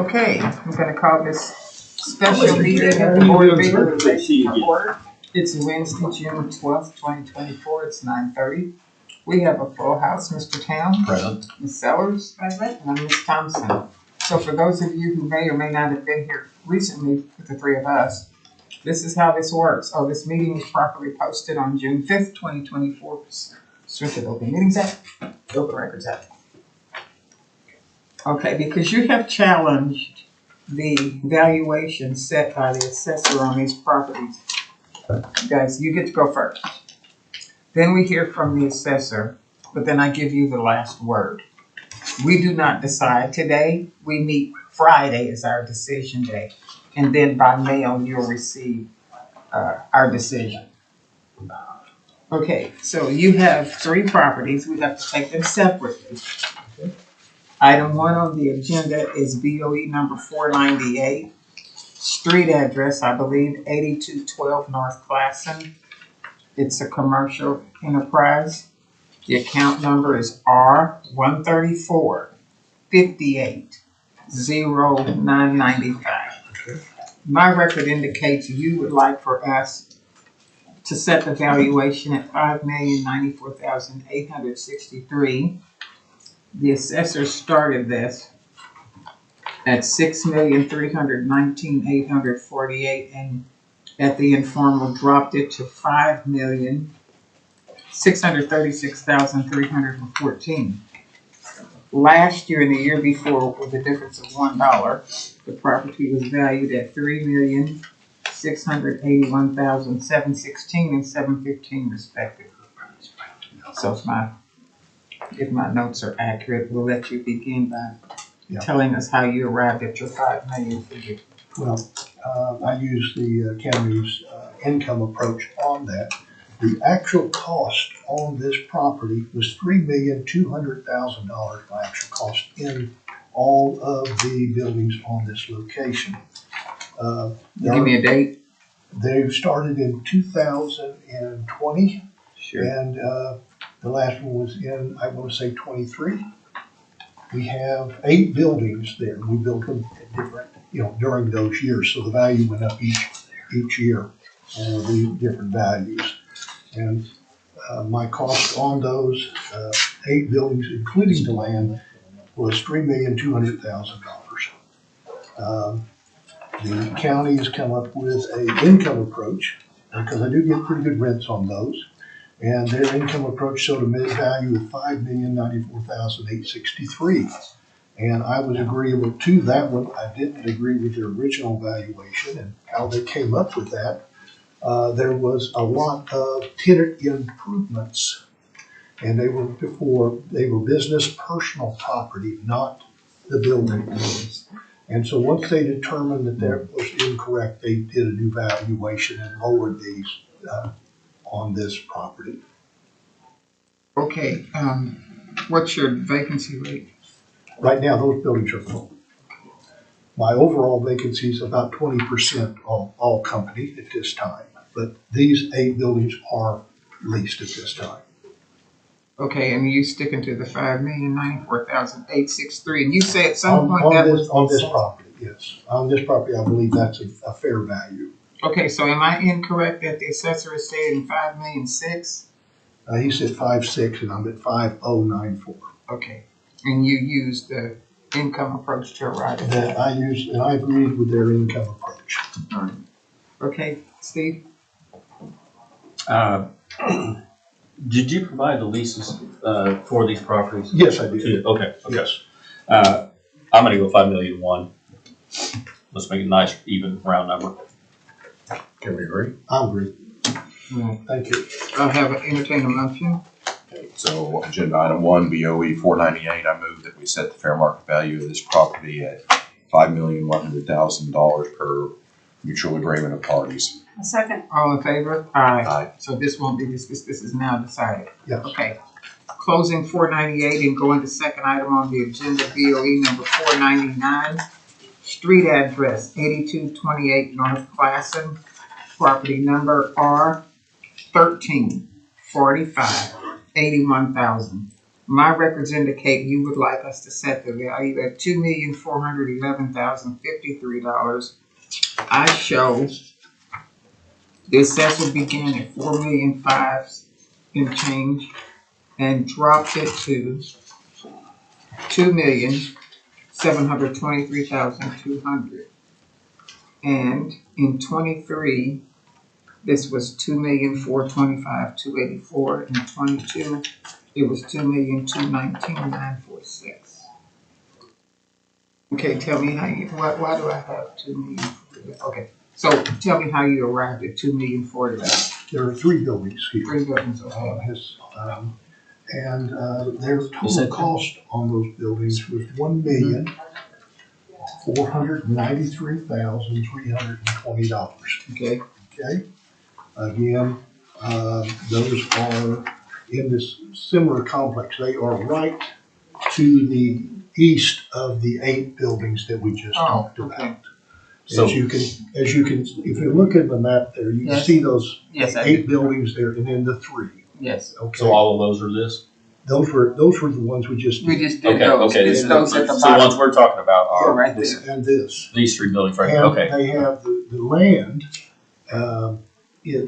Okay, I'm gonna call this special meeting of the Board of Education to order. It's Wednesday, June 12th, 2024. It's 9:30. We have a full house. Mr. Town. Present. Ms. Sellers. Present. And I'm Ms. Thompson. So for those of you who may or may not have been here recently with the three of us, this is how this works. Oh, this meeting is properly posted on June 5th, 2024. Restricted Open Meetings Act, Open Records Act. Okay, because you have challenged the valuation set by the assessor on these properties. Guys, you get to go first. Then we hear from the assessor, but then I give you the last word. We do not decide today. We meet Friday as our decision day. And then by mail, you'll receive our decision. Okay, so you have three properties. We have to take them separately. Okay. Item 1 on the agenda is BOE number 498. Street address, I believe, 8212 North Classen. It's a commercial enterprise. The account number is R134-58-0995. My record indicates you would like for us to set the valuation at $5,094,863. The assessor started this at $6,319,848, and at the informal dropped it to $5,636,314. Last year and the year before, with a difference of $1, the property was valued at $3,681,716 and $715 respectively. So if my notes are accurate, we'll let you begin by telling us how you arrived at your $5 million figure. Well, I use the county's income approach on that. The actual cost on this property was $3,200,000 by actual cost in all of the buildings on this location. Give me a date. They started in 2020. Sure. And the last one was in, I want to say, 23. We have 8 buildings there. We built them at different, during those years. So the value went up each year, the different values. And my cost on those 8 buildings, including the land, was $3,200,000. The county has come up with an income approach, because I do get pretty good rents on those. And their income approach showed a value of $5,094,863. And I was agreeable to that one. I didn't agree with their original valuation and how they came up with that. There was a lot of tenant improvements, and they were business personal property, not the buildings. And so once they determined that that was incorrect, they did a new valuation and lowered these on this property. Okay, what's your vacancy rate? Right now, those buildings are full. My overall vacancy is about 20% of all company at this time, but these 8 buildings are leased at this time. Okay, and you sticking to the $5,094,863, and you say at some point on that this, was on this property, yes. On this property, I believe that's a fair value. Okay, so am I incorrect that the assessor is saying $5,006,000? He said 5.6, and I'm at 5.094. Okay, and you used the income approach to arrive at that. I used, and I agreed with their income approach. All right. Okay, Steve. Did you provide the leases for these properties? Yes, I did. Okay. Yes. I'm going to go $5,001,000. Let's make it a nice, even round number. Can we agree? I agree. Right. Thank you. I'll have an entertained motion. Okay, so agenda item 1, BOE 498, I move that we set the fair market value of this property at $5,100,000 per mutual agreement of parties. A second. All in favor? Aye. Aye. So this won't be discussed. This is now decided. Yes. Okay. Closing 498 and going to second item on the agenda, BOE number 499. Street address 8228 North Classen. Property number R134581,000. my records indicate you would like us to set the value at $2,411,053. I show the assessor began at $4,005,000 and change and dropped it to $2,723,200. And in 23, this was $2,425,284. In 22, it was $2,219,946. Okay, tell me how you. Why do I have 2 million? Okay, so tell me how you arrived at 2,040,000. There are 3 buildings here. 3 buildings. Okay. Their total cost on those buildings was $1,493,320. Okay. Okay. Again, those are in this similar complex. They are right to the east of the 8 buildings that we just talked about. So- As you can, if you look at the map there, you can Yes. see those Yes, I 8 buildings there, and then the 3. Yes. Okay. So all of those are this? Those were the ones we just We did. just did Okay, those. okay. It's those at the So the ones bottom. we're talking about Yeah, are right This there. and this. these 3 buildings right here, And okay. they have the land,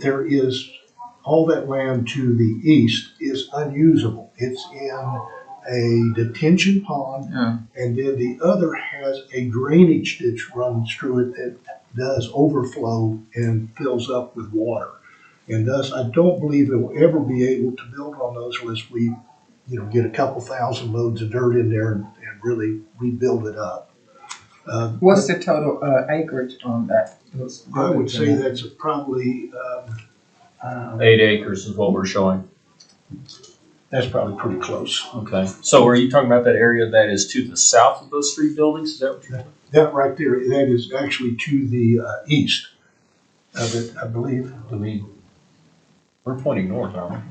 there is, all that land to the east is unusable. It's in a detention pond, Yeah. and then the other has a drainage ditch runs through it that does overflow and fills up with water. And thus, I don't believe it will ever be able to build on those unless we, get a couple thousand loads of dirt in there and really rebuild it up. What's the total acreage on that? I would say that's probably, 8 acres is what we're showing. that's probably pretty close. Okay. So are you talking about that area that is to the south of those 3 buildings? Is that what you're That right there, that is actually to the east of it, I believe. I mean, we're pointing north, aren't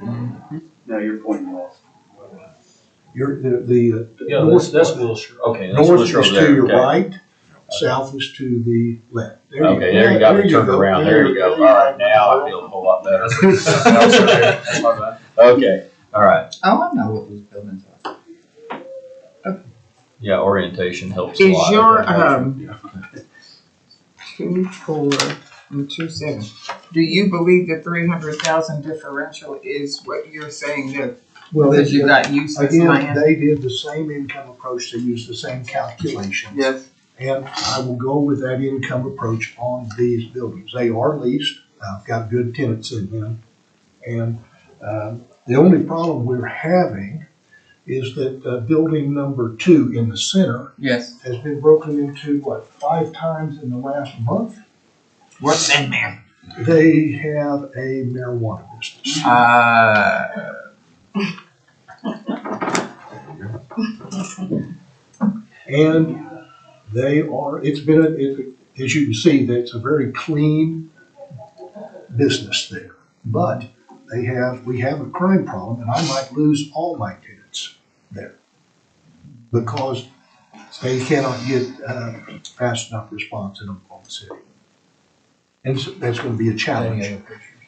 we? No, you're pointing west. You're Yeah, north, that's Wilshire. Okay, that's north Wilshire is over there. to your Okay. right, south is to the left. Okay, there you got me turned around. There you go. All right, now I feel a whole lot better. Okay, all right. Oh, I know what those buildings are. Yeah, orientation helps a Is lot. your 2, 4, and 2, 7? Do you believe the 300,000 differential is what you're saying that Well, because you got useless again, land? they did the same income approach. They used the same calculation. Yes. And I will go with that income approach on these buildings. They are leased. I've got good tenants in them. And the only problem we're having is that building number 2 in the center Yes. has been broken into, 5 times in the last month? What's that, man? They have a marijuana business. And they are, as you can see, it's a very clean business there. But we have a crime problem, and I might lose all my tenants there because they cannot get fast enough response in Oklahoma City. And so that's going to be a challenge.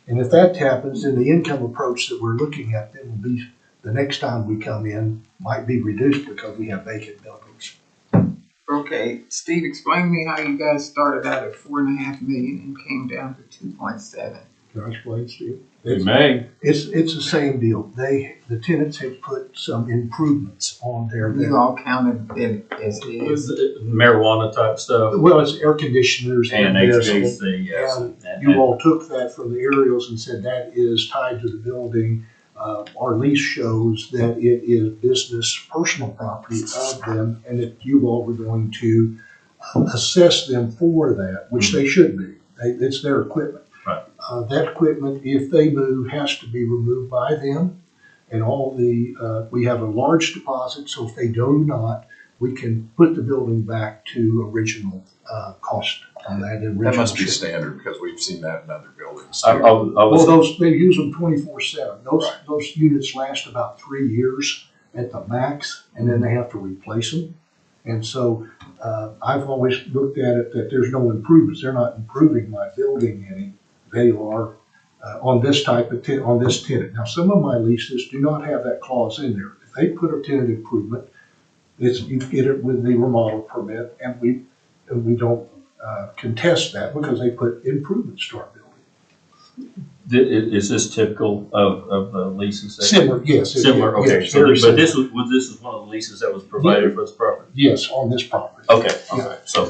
And if that happens, then the income approach that we're looking at then will be, the next time we come in, might be reduced because we have vacant buildings. Okay, Steve, explain to me how you guys started out at 4.5 million and came down to 2.7. Can I explain, Steve? You may. It's the same deal. The tenants have put some improvements on there. You all counted it as is. Marijuana type stuff Well, it's air conditioners and this. HVAC, yes. And you all took that from the aerials and said that is tied to the building. Our lease shows that it is business, personal property of them, and that you all were going to assess them for that, which they should be. It's their equipment. Right. That equipment, if they move, has to be removed by them. And we have a large deposit, so if they do not, we can put the building back to original cost on that. That must be standard because we've seen that in other buildings. I was, Well, they use them 24/7. Those units last about 3 years at the max, and then they have to replace them. And so I've always looked at it that there's no improvements. They're not improving my building any. They are on this type of on this tenant. Now, some of my leases do not have that clause in there. If they put a tenant improvement. You get it with the remodel permit, and we don't contest that because they put improvements to our building. Is this typical of the leases? Similar, yes. Similar, okay. Yes, So, very but this similar. was one of the leases that was provided for this property? Yes, on this property. Okay, Yeah. okay. So I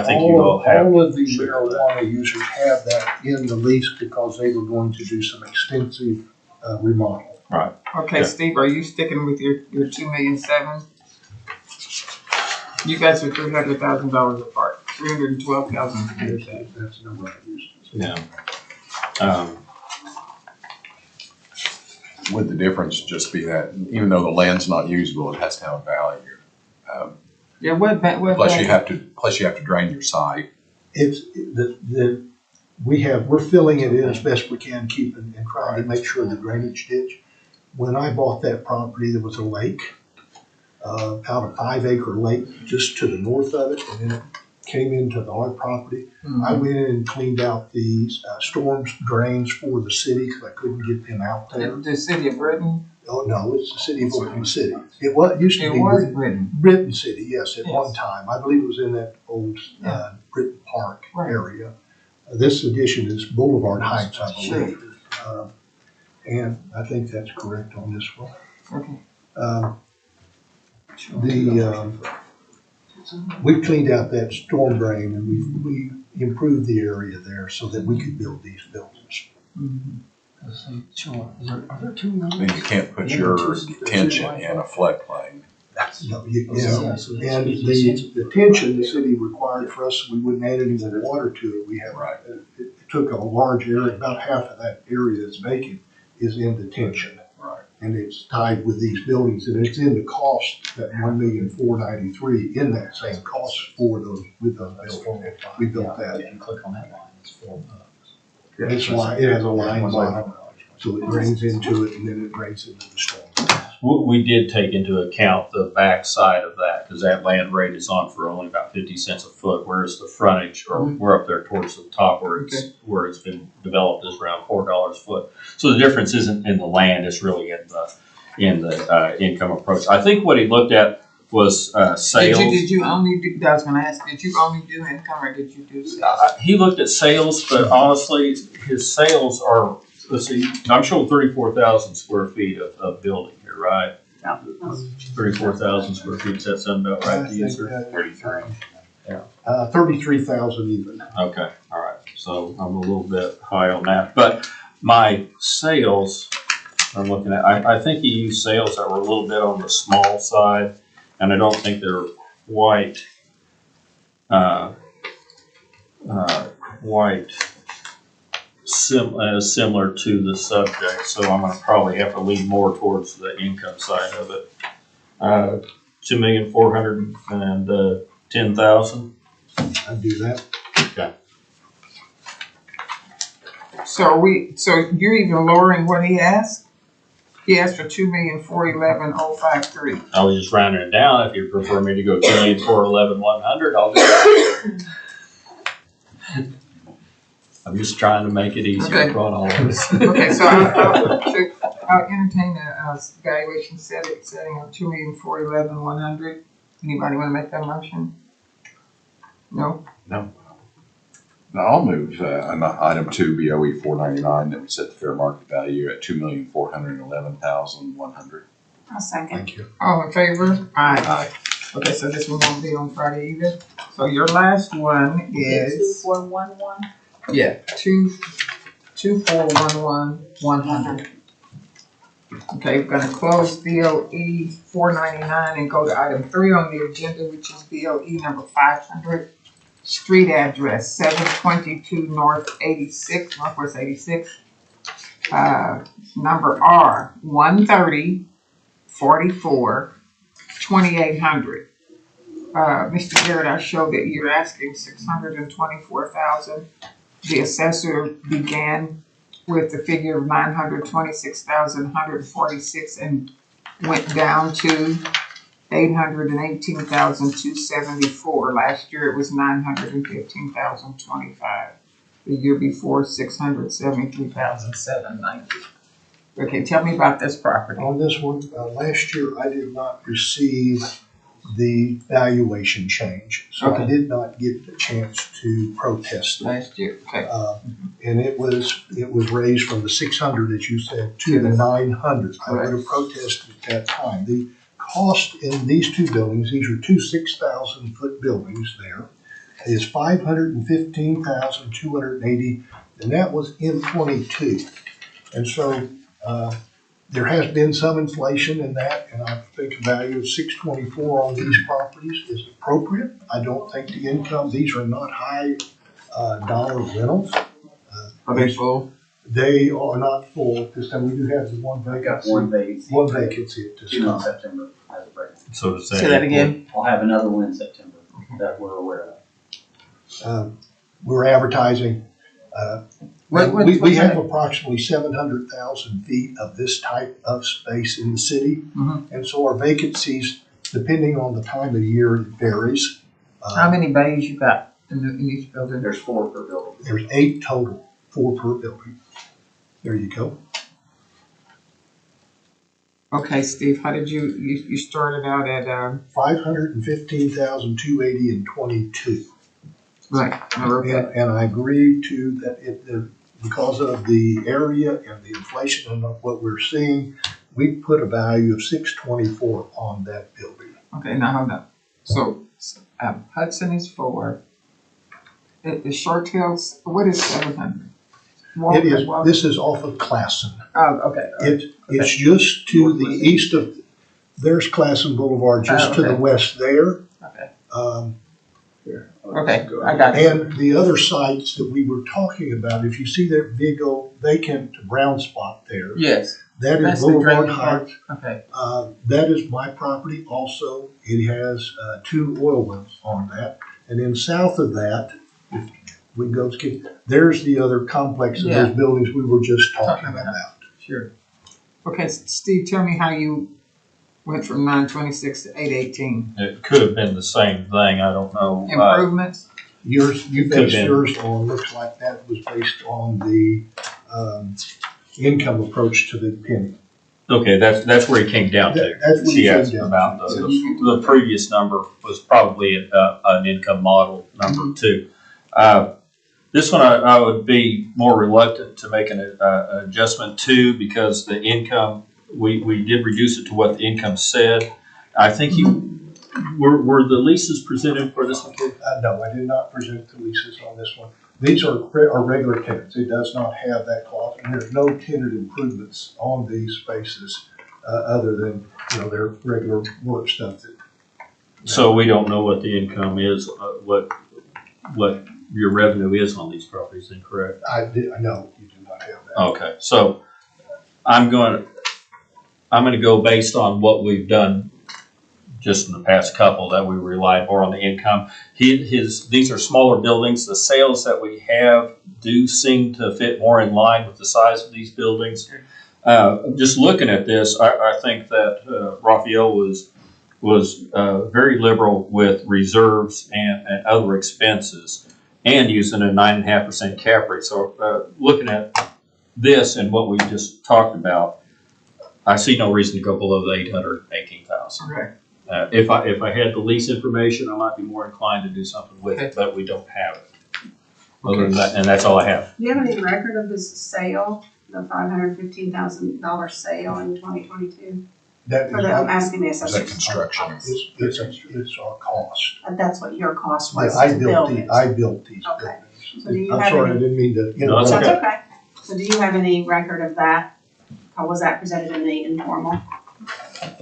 think all of the share of that. marijuana users have that in the lease because they were going to do some extensive remodel. Right. Okay, Yeah. Steve, are you sticking with your 2,000,007? You guys are $300,000 apart, 312,000 to be exact. That's the number I used. Yeah. Would the difference just be that even though the land's not usable, it has to have a value? Yeah, what Plus you have to drain your site. It's we're filling it in as best we can, keeping and trying to make sure the drainage ditch. When I bought that property, there was a lake, about a 5-acre lake just to the north of it, and then it came into our property. I went in and cleaned out the storm drains for the city because I couldn't get them out there. The city of Britain? Oh, no, it's the city of Oklahoma City. It used to It be was Britain. Britain City, yes, at Yes. one time. I believe it was in that old Britain Park Right. area. This edition is Boulevard Heights, I believe. And I think that's correct on this one. Okay. We cleaned out that storm drain and we improved the area there so that we could build these buildings. Are there two numbers? And you can't put your detention in a floodplain. No, and the tension the city required for us, we wouldn't add any more water to it. We have, Right. it took a large area, about half of that area that's vacant is in detention. Right. And it's tied with these buildings, and it's in the cost, that 1,493,000 in that same cost for those, with those buildings. We built that. Yeah, and click on that line, it's $4. It's line, it has a line bottom, so it drains into it and then it drains into the storm. We did take into account the back side of that because that land rate is on for only about 50 cents a foot, whereas the frontage, or we're up there towards the top where it's been developed is around $4 a foot. So the difference isn't in the land; it's really in the income approach. I think what he looked at was sales. Did you only do, I was gonna ask, did you only do income or did you do sales? He looked at sales, but honestly, his sales are, let's see, I'm showing 34,000 square feet of building here, right? Yeah. 34,000 square feet, does that sound about right to you, sir? 33. Yeah. 33,000 even. Okay, all right, so I'm a little bit high on that, but my sales, I'm looking at, I think he used sales that were a little bit on the small side, and I don't think they're quite similar to the subject, so I'm gonna probably have to lean more towards the income side of it. 2,410,000. I'd do that. So you're even lowering what he asked? He asked for 2,411,053. I was just rounding it down. If you prefer me to go 2,411,100, I'll do that. I'm just trying to make it easier for all of us. Okay, so I'll entertain a valuation setting of 2,411,100. Anybody want to make that motion? No? No. Now I'll move item 2, BOE 499, that we set the fair market value at 2,411,100. I'll second. Thank you. All in favor? Aye. Okay, so this one won't be on Friday either. So your last one is 2411. 2,411,100. Okay, we're gonna close BOE 499 and go to item 3 on the agenda, which is BOE number 500. Street address 722 Northwest 86. Number R 13044 2800. Mr. Garrett, I show that you're asking 624,000. The assessor began with the figure of 926,146 and went down to 818,274. Last year it was 915,025. The year before 673,790. Okay, tell me about this property. On this one, last year, I did not receive the valuation change, so I Okay. did not get the chance to protest it. Last year, okay. And it was raised from the 600, as you said, to the 900. I would have protested at that time. The cost in these two buildings, these are two 6,000 foot buildings there, is $515,280, and that was in '22. And so, there has been some inflation in that, and I think a value of $624 on these properties is appropriate. I don't think the income, these are not high dollar rentals. Are they full? They are not full. This time we do have the one I got vacancy. one vacancy. One vacancy at this Two in time. September, as of right now. So to say. Say that again? I'll have another one in September that we're aware of. We're advertising. We have approximately 700,000 feet of this type of space in the city. Mhm. And so our vacancies, depending on the time of year, it varies. How many bays you got in each building? There's 4 per building. There's 8 total, 4 per building. There you go. Okay, Steve, how did you started out at, 515,280 in '22. right, I wrote that. And I agreed to that because of the area and the inflation and what we're seeing, we put a value of $624 on that building. Okay, now hold on. So, Hudson is 4. The Short Hills, what is 700? It is, this is off of Classen. Oh, okay. It's just to the east of, there's Classen Boulevard, just to the okay. west there. Okay, Okay. I got it. And the other sites that we were talking about, if you see that big old vacant brown spot there, Yes, that is that's the Boulevard drainage Heights. part. Okay, That is my property also. It has 2 oil wells on that. And then south of that, if we go, there's the other complex of Yeah. those buildings we were just talking about. sure. Okay, Steve, tell me how you went from 926 to 818. It could have been the same thing, I don't know. Improvements? Yours, you Could've based been. yours on, looks like that was based on the income approach to the penny. Okay, that's where he came down to. That's what She he asked came down about to. the previous number was probably an income model number too. This one I would be more reluctant to make an adjustment to because the income, we did reduce it to what the income said. I think were the leases presented for this one too? No, I did not present the leases on this one. These are regular tenants. It does not have that clause, and there's no tenant improvements on these spaces other than, their regular work stuff that. So we don't know what the income is, what your revenue is on these properties, then correct? I know you do not have that. Okay, so I'm gonna go based on what we've done just in the past couple that we relied more on the income. These are smaller buildings. The sales that we have do seem to fit more in line with the size of these buildings. Just looking at this, I think that Raphael was very liberal with reserves and other expenses and using a 9.5% cap rate. So looking at this and what we just talked about, I see no reason to go below the 818,000. Okay. If I had the lease information, I might be more inclined to do something with it, but we don't have it. Other than that, and that's all I have. Do you have any record of this sale, the $515,000 sale in 2022? I'm asking the Is that assessors. construction? It's our cost. That's what your cost Yeah, was I to build it. built these Okay. buildings. So do you I'm have sorry, I any- didn't mean to. No, that's That's okay. okay. So do you have any record of that? Or was that presented in the informal?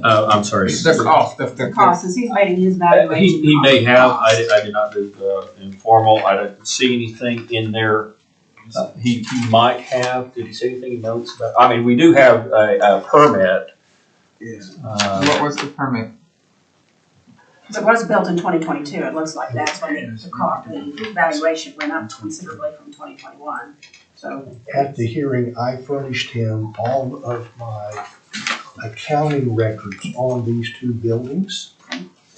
I'm sorry. The cost, The cost, since he's making his valuation. He may cost. have. I did not do the informal. I didn't see anything in there. He might have. Did he say anything in notes about? I mean, we do have a permit. What was the permit? Because it was built in 2022, it looks like that's when the valuation went up considerably from 2021, so. At the hearing, I furnished him all of my accounting records on these 2 buildings.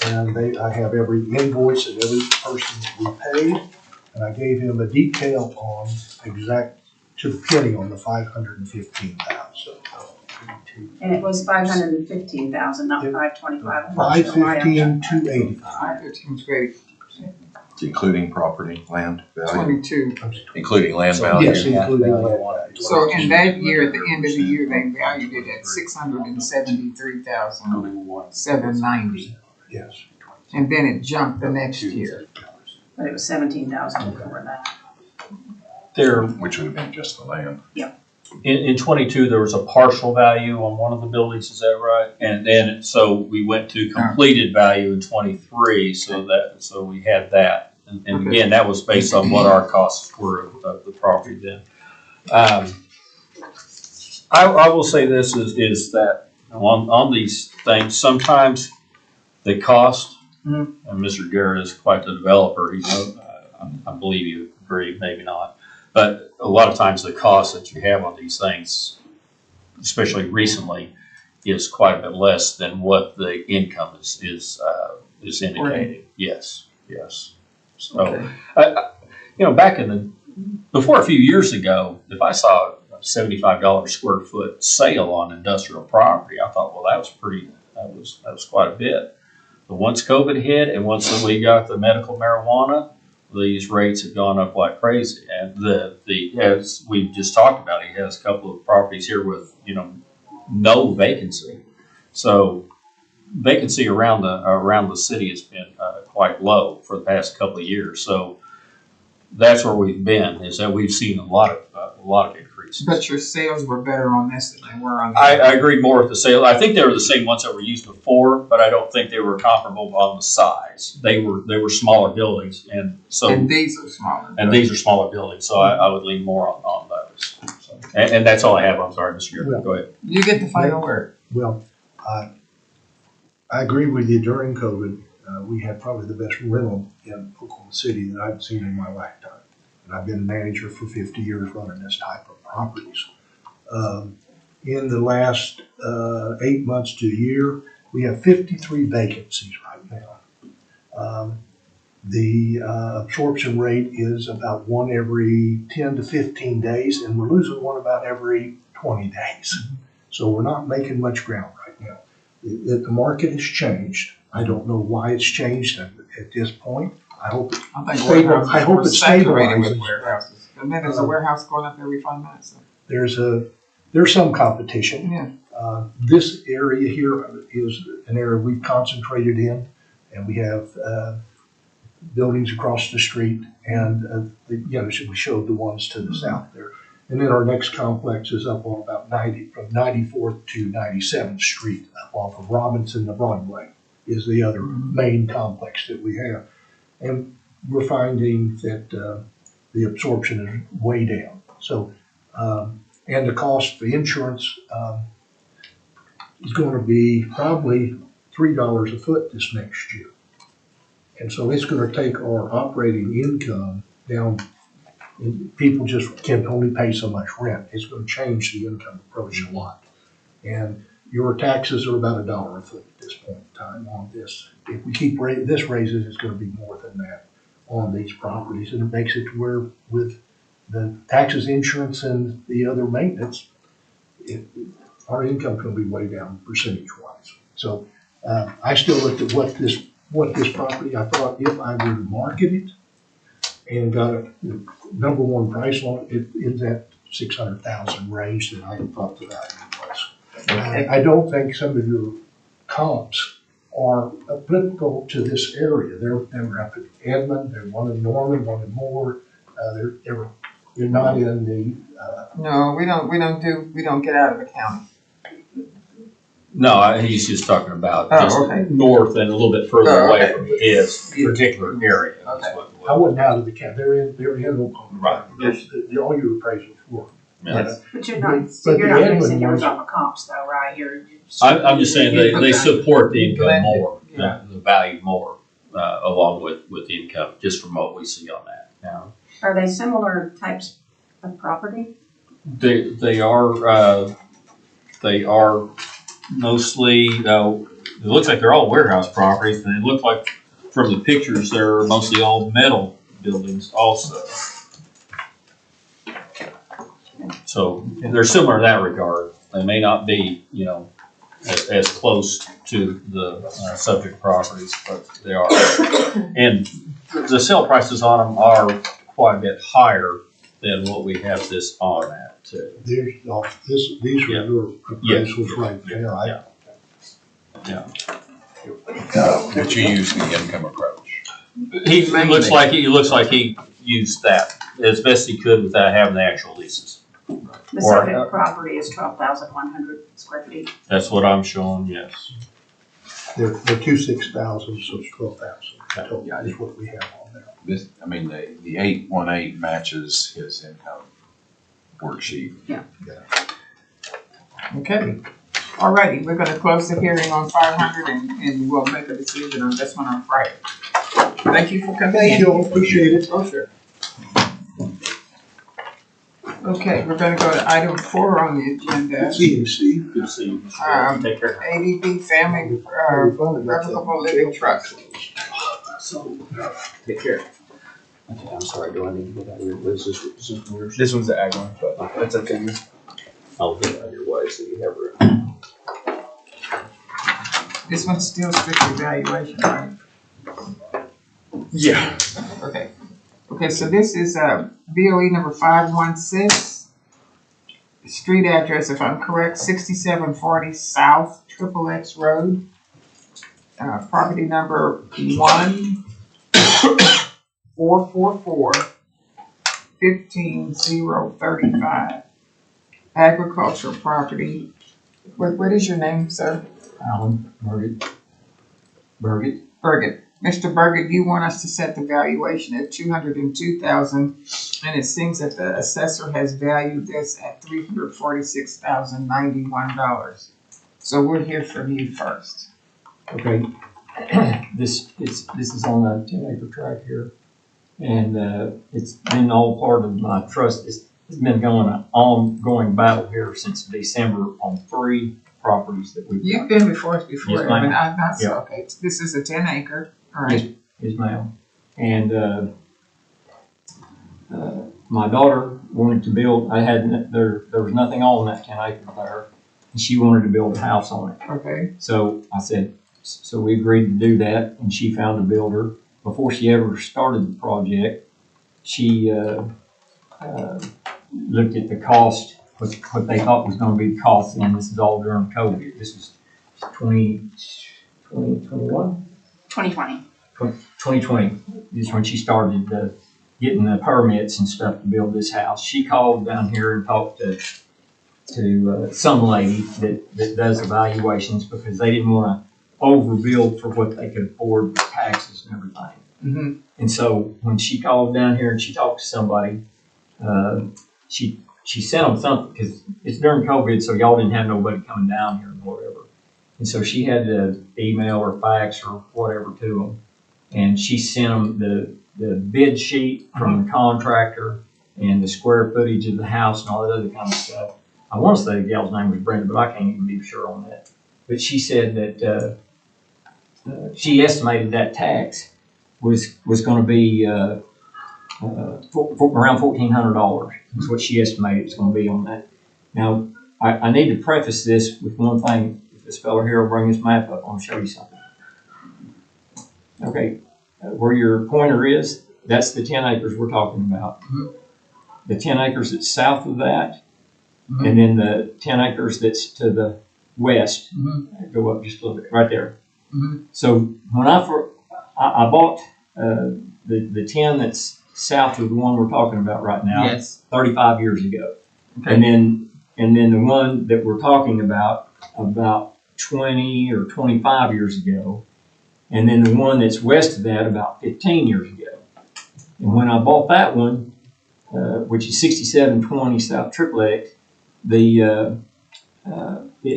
And I have every invoice and every person that we paid. And I gave him a detail on exact to the penny on the 515,000. And it was 515,000, not 525. 515, 285. 515 is great. Including property, land value, 22. including land So, value. Yes, including land value. So in that year, at the end of the year, they valued it at 673,790. Yes. And then it jumped the next year. But it was 17,000 before that. There, Which would have been just the land. in 22, there was a partial value on one of the buildings, is that right? And then, so we went to completed value in 23, so we had that. And Okay. again, that was based on what our costs were of the property then. I will say this is that on these things, sometimes the cost, and Mr. Garrett is quite the developer, he knows, I believe you agree, maybe not. But a lot of times the cost that you have on these things, especially recently, is quite a bit less than what the income is indicating. Yes. So, Okay. back before a few years ago, if I saw a $75 square foot sale on industrial property, I thought, well, that was quite a bit. But once COVID hit and once we got the medical marijuana, these rates have gone up like crazy. And as we just talked about, he has a couple of properties here with, no vacancy. So vacancy around the city has been quite low for the past couple of years. So that's where we've been, is that we've seen a lot of increases. But your sales were better on this than they were on the I agreed more with the sale. I think they were the same ones that were used before, but I don't think they were comparable on the size. They were smaller buildings, and so And these are smaller. and these are smaller buildings, so I would lean more on those. So, and that's all I have. I'm sorry, Mr. Garrett. Go ahead. You get the final word. Well, I agree with you. During COVID, we had probably the best rental in Oklahoma City that I've seen in my lifetime. And I've been a manager for 50 years running this type of properties. In the last 8 months to a year, we have 53 vacancies right now. The absorption rate is about one every 10 to 15 days, and we're losing one about every 20 days. So we're not making much ground right now. The market has changed. I don't know why it's changed at this point. I hope it's stable. I hope it's saturated with stabilizes. warehouses. And then there's a warehouse going up every 5 minutes. So. There's some competition. Yeah. This area here is an area we've concentrated in, and we have buildings across the street, and we showed the ones to the south there. And then our next complex is up on about from 94th to 97th Street, up off of Robinson to Broadway, is the other main complex that we have. And we're finding that the absorption is way down. So, and the cost for insurance is going to be probably $3 a foot this next year. And so it's going to take our operating income down. And people just can only pay so much rent. It's going to change the income approach a lot. And your taxes are about $1 a foot at this point in time on this. If we keep this raises, it's going to be more than that on these properties. And it makes it to where with the taxes, insurance, and the other maintenance, our income's going to be way down percentage-wise. So I still looked at what this property, I thought if I were to market it and got a number one price on it, in that 600,000 range that I thought the value was. I don't think some of your comps are applicable to this area. They're up in Edmond, they're one in Norman, one in Moore. They're not in the. No, we don't get out of the county. No, he's just talking about just okay. north and a little bit further Oh, away okay. from his particular area. Okay. I wasn't out of the county. They're in Oklahoma. Right. All your appraisals were. Yes. But you're not, But the you're not Edmond basing yours ones- off of comps though, right? I'm just saying they support the income Blended, more, yeah. the value more, along with the income, just from what we see on that now. Are they similar types of property? They are mostly, it looks like they're all warehouse properties, and it look like from the pictures, they're mostly all metal buildings also. So they're similar in that regard. They may not be, you know, as close to the subject properties, but they are. And the sale prices on them are quite a bit higher than what we have this on at too. These are Yeah. your appraisals right there. Yeah. But you use the income approach. It looks like he used that as best he could without having the actual leases. The subject property is 12,100 square feet. That's what I'm showing, yes. They're 26,000, so it's 12,000 total is what we have on there. This, I mean, the 818 matches his income worksheet. Okay. Alrighty, we're gonna close the hearing on 500 and we'll make a decision on this one on Friday. Thank you for coming in. Thank you, appreciate it. Oh, sure. Okay, we're gonna go to item 4 on the agenda. See you, Steve. Good to see you. Take care. ADB Family Revocable Living Trust. So, take care. Okay, I'm sorry, do I need to get out of your, this is yours? This one's the ag one, but that's okay. I'll get out of your way so you have room. This one's still strictly valuation, right? Yeah. Okay. Okay, so this is BOE number 516. Street address, if I'm correct, 6740 South Triple X Road. Property number 14444 15035. Agricultural property. What is your name, sir? Alan, Burgett. Burgett. Mr. Burgett, you want us to set the valuation at $202,000, and it seems that the assessor has valued this at $346,091. So we'll hear from you first. Okay, this is on a 10-acre tract here, and it's been all part of my trust. It's been going an ongoing battle here since December on 3 properties that we've You've got. been before us before. Yes, I mean, ma'am. so, okay, this is a 10-acre. All right. Yes, ma'am. And my daughter wanted to build. There was nothing on that 10 acres there, and she wanted to build a house on it. Okay. So I said, so we agreed to do that, and she found a builder. Before she ever started the project, she looked at the cost, what they thought was going to be the cost, and this is all during COVID. This was 2021? 2020. 2020 is when she started getting the permits and stuff to build this house. She called down here and talked to some lady that does evaluations because they didn't want to overbuild for what they could afford with taxes and everything. Mm-hmm. And so when she called down here and she talked to somebody, she sent them something because it's during COVID, so y'all didn't have nobody coming down here and whatever. And so she had to email or fax or whatever to them. And she sent them the bid sheet from the contractor and the square footage of the house and all that other kind of stuff. I want to say the gal's name was Brenda, but I can't even be sure on that. But she said that she estimated that tax was going to be around $1,400 is what she estimated it's going to be on that. Now, I need to preface this with one thing. If this fellow here will bring his map up, I want to show you something. Okay, where your pointer is, that's the 10 acres we're talking about. Mm-hmm. The 10 acres that's south of that, Mm-hmm. and then the 10 acres that's to the west, Mm-hmm. go up just a little bit, right there. Mm-hmm. So when I bought the 10 that's south of the one we're talking about right now, Yes. 35 years ago. Okay. And then the one that we're talking about 20 or 25 years ago. And then the one that's west of that about 15 years ago. And when I bought that one, which is 6720 South Triple X, it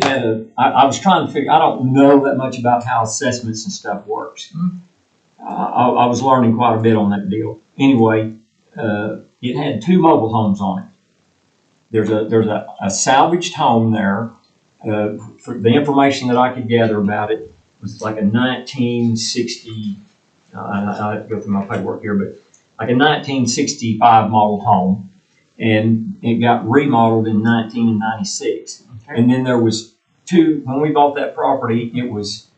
had I was trying to figure, I don't know that much about how assessments and stuff works. I was learning quite a bit on that deal. Anyway, it had 2 mobile homes on it. There's a salvaged home there. For the information that I could gather about it was like a 1960, I have to go through my paperwork here, but like a 1965 model home. and it got remodeled in 1996. And then there was two, when we bought that property, it was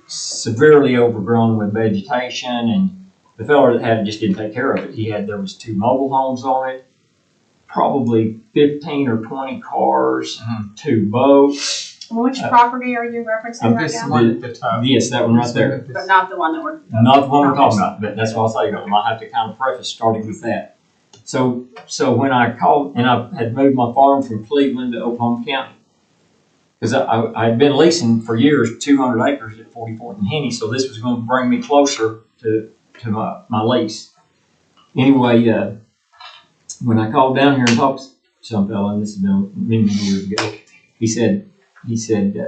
severely overgrown with vegetation, and the fellow that had it just didn't take care of it. There was two mobile homes on it, probably 15 or 20 cars, two boats. Which property are you referencing right This now? one at the top. Yes, that one right there. But not the one that we're. Not the one we're talking about, but that's what I'll say. I might have to kind of preface starting with that. So when I called, and I had moved my farm from Cleveland to Oklahoma County, because I had been leasing for years 200 acres at 44th and Henny, so this was going to bring me closer to my lease. Anyway, when I called down here and talked to some fellow, and this has been many years ago, he said,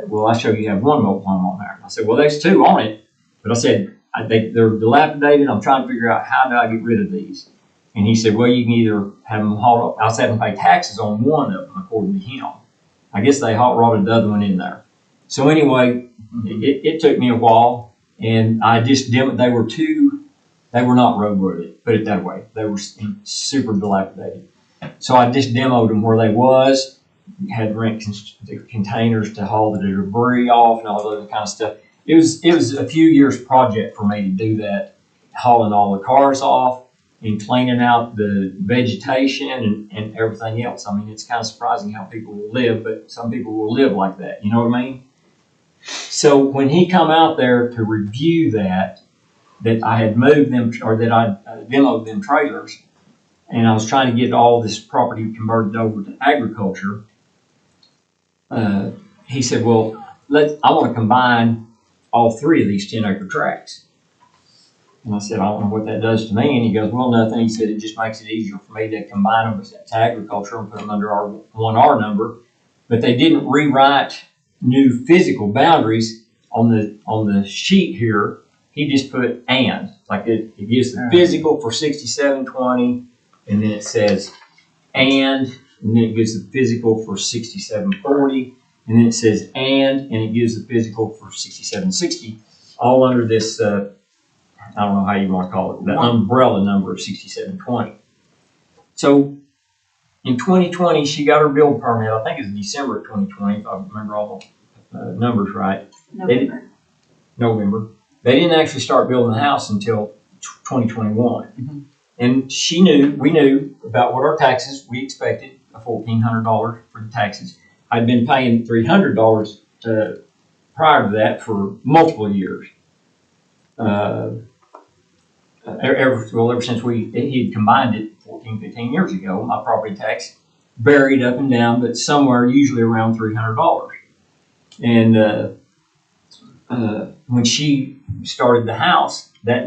well, I show you have one mobile home on there. I said, well, there's two on it, but I said, they're dilapidated. I'm trying to figure out how do I get rid of these. And he said, well, you can either have them hauled up. I was having to pay taxes on one of them, according to him. I guess they hot rodded the other one in there. So anyway, it took me a while, and I just they were not roadworthy, put it that way. They were super dilapidated. So I just demoed them where they was, had to rent the containers to haul the debris off and all that other kind of stuff. It was a few years project for me to do that, hauling all the cars off and cleaning out the vegetation and everything else. I mean, it's kind of surprising how people will live, but some people will live like that. You know what I mean? So when he come out there to review that I had moved them, or that I demoed them trailers, and I was trying to get all this property converted over to agriculture, he said, well, I want to combine all three of these 10-acre tracts. And I said, I don't know what that does to me. And he goes, well, nothing. He said, it just makes it easier for me to combine them to agriculture and put them under our 1R number. But they didn't rewrite new physical boundaries on the sheet here. He just put and. Like it gives the physical for 6720, and then it says and then it gives the physical for 6740, and then it says and it gives the physical for 6760, all under this, I don't know how you want to call it, the umbrella number of 6720. So in 2020, she got her build permit. I think it's December of 2020, if I remember all the numbers right. November. They didn't actually start building the house until 2021. Mm-hmm. And we knew about what our taxes, we expected $1,400 for the taxes. I'd been paying $300 prior to that for multiple years. Ever since he had combined it 14, 15 years ago, my property tax varied up and down, but somewhere usually around $300. And when she started the house, that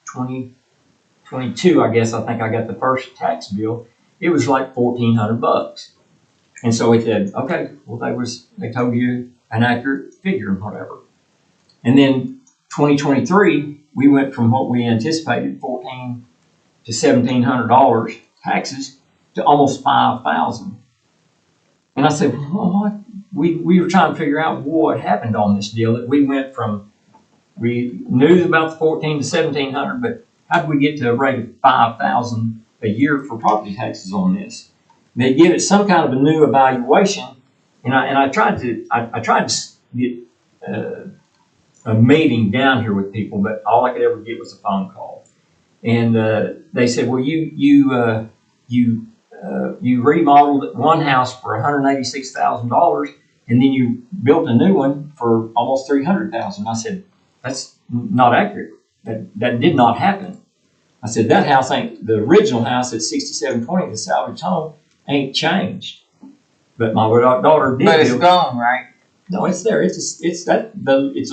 2022, I guess, I think I got the first tax bill. It was like $1,400. And so he said, okay, well, they told you an accurate figure and whatever. And then 2023, we went from what we anticipated, $1,400 to $1,700 taxes, to almost $5,000. And I said, well, what? We were trying to figure out what happened on this deal, that we went from, we knew about the $1,400 to $1,700, but how did we get to a rate of $5,000 a year for property taxes on this? They give it some kind of a new evaluation, and I tried to get a meeting down here with people, but all I could ever get was a phone call. And they said, well, you remodeled one house for $186,000, and then you built a new one for almost $300,000. I said, that's not accurate. That did not happen. I said, that house ain't, the original house at 6720, the salvage home, ain't changed. But my daughter did. But it's gone, right? No, it's there. It's a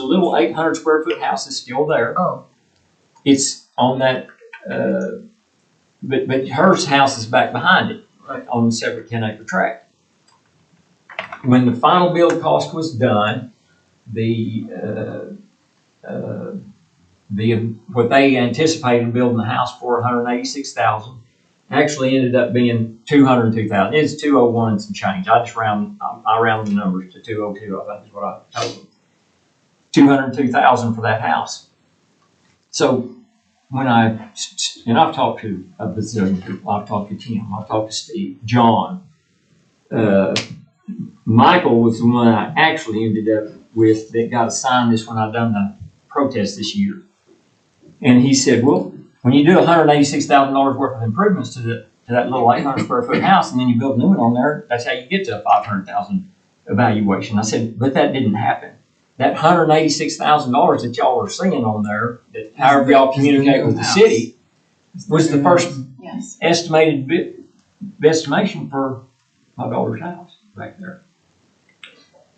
little 800 square foot house is still there. Oh. It's on that, but her house is back behind it, right, on the separate 10-acre tract. When the final build cost was done, what they anticipated building the house for, $186,000, actually ended up being $202,000. It's $201 and some change. I round the numbers to $202. I think is what I told them. $202,000 for that house. So when and I've talked to a bazillion people, I've talked to Tim, I've talked to Steve, John. Michael was the one I actually ended up with that got assigned this when I done the protest this year. And he said, well, when you do $186,000 worth of improvements to that little 800 square foot house, and then you build a new one on there, that's how you get to a 500,000 evaluation. I said, but that didn't happen. That $186,000 that y'all are seeing on there, that however y'all communicate with the city, was the first Yes. estimated estimation for my daughter's house back there.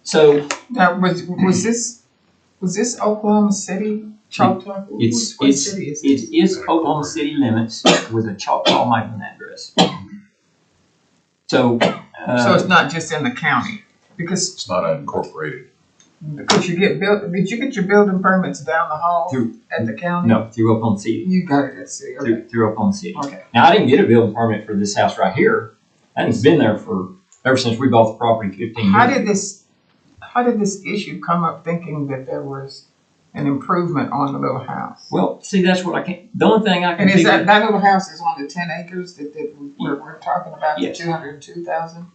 So Now, was this Oklahoma City, Choctaw? What city is this? it is Oklahoma City limits with a Choctaw mailing address. So So it's not just in the county, because It's not unincorporated. you did you get your building permits down the hall Through- at the county? no, through Oklahoma City. You got it at city, okay. Through Oklahoma City. Okay. Now, I didn't get a building permit for this house right here. That has been there ever since we bought the property 15 years. How did this issue come up thinking that there was an improvement on the little house? Well, see, that's what I can't, the only thing I can And is figure. that little house is on the 10 acres that we're talking about, the Yes. 202,000?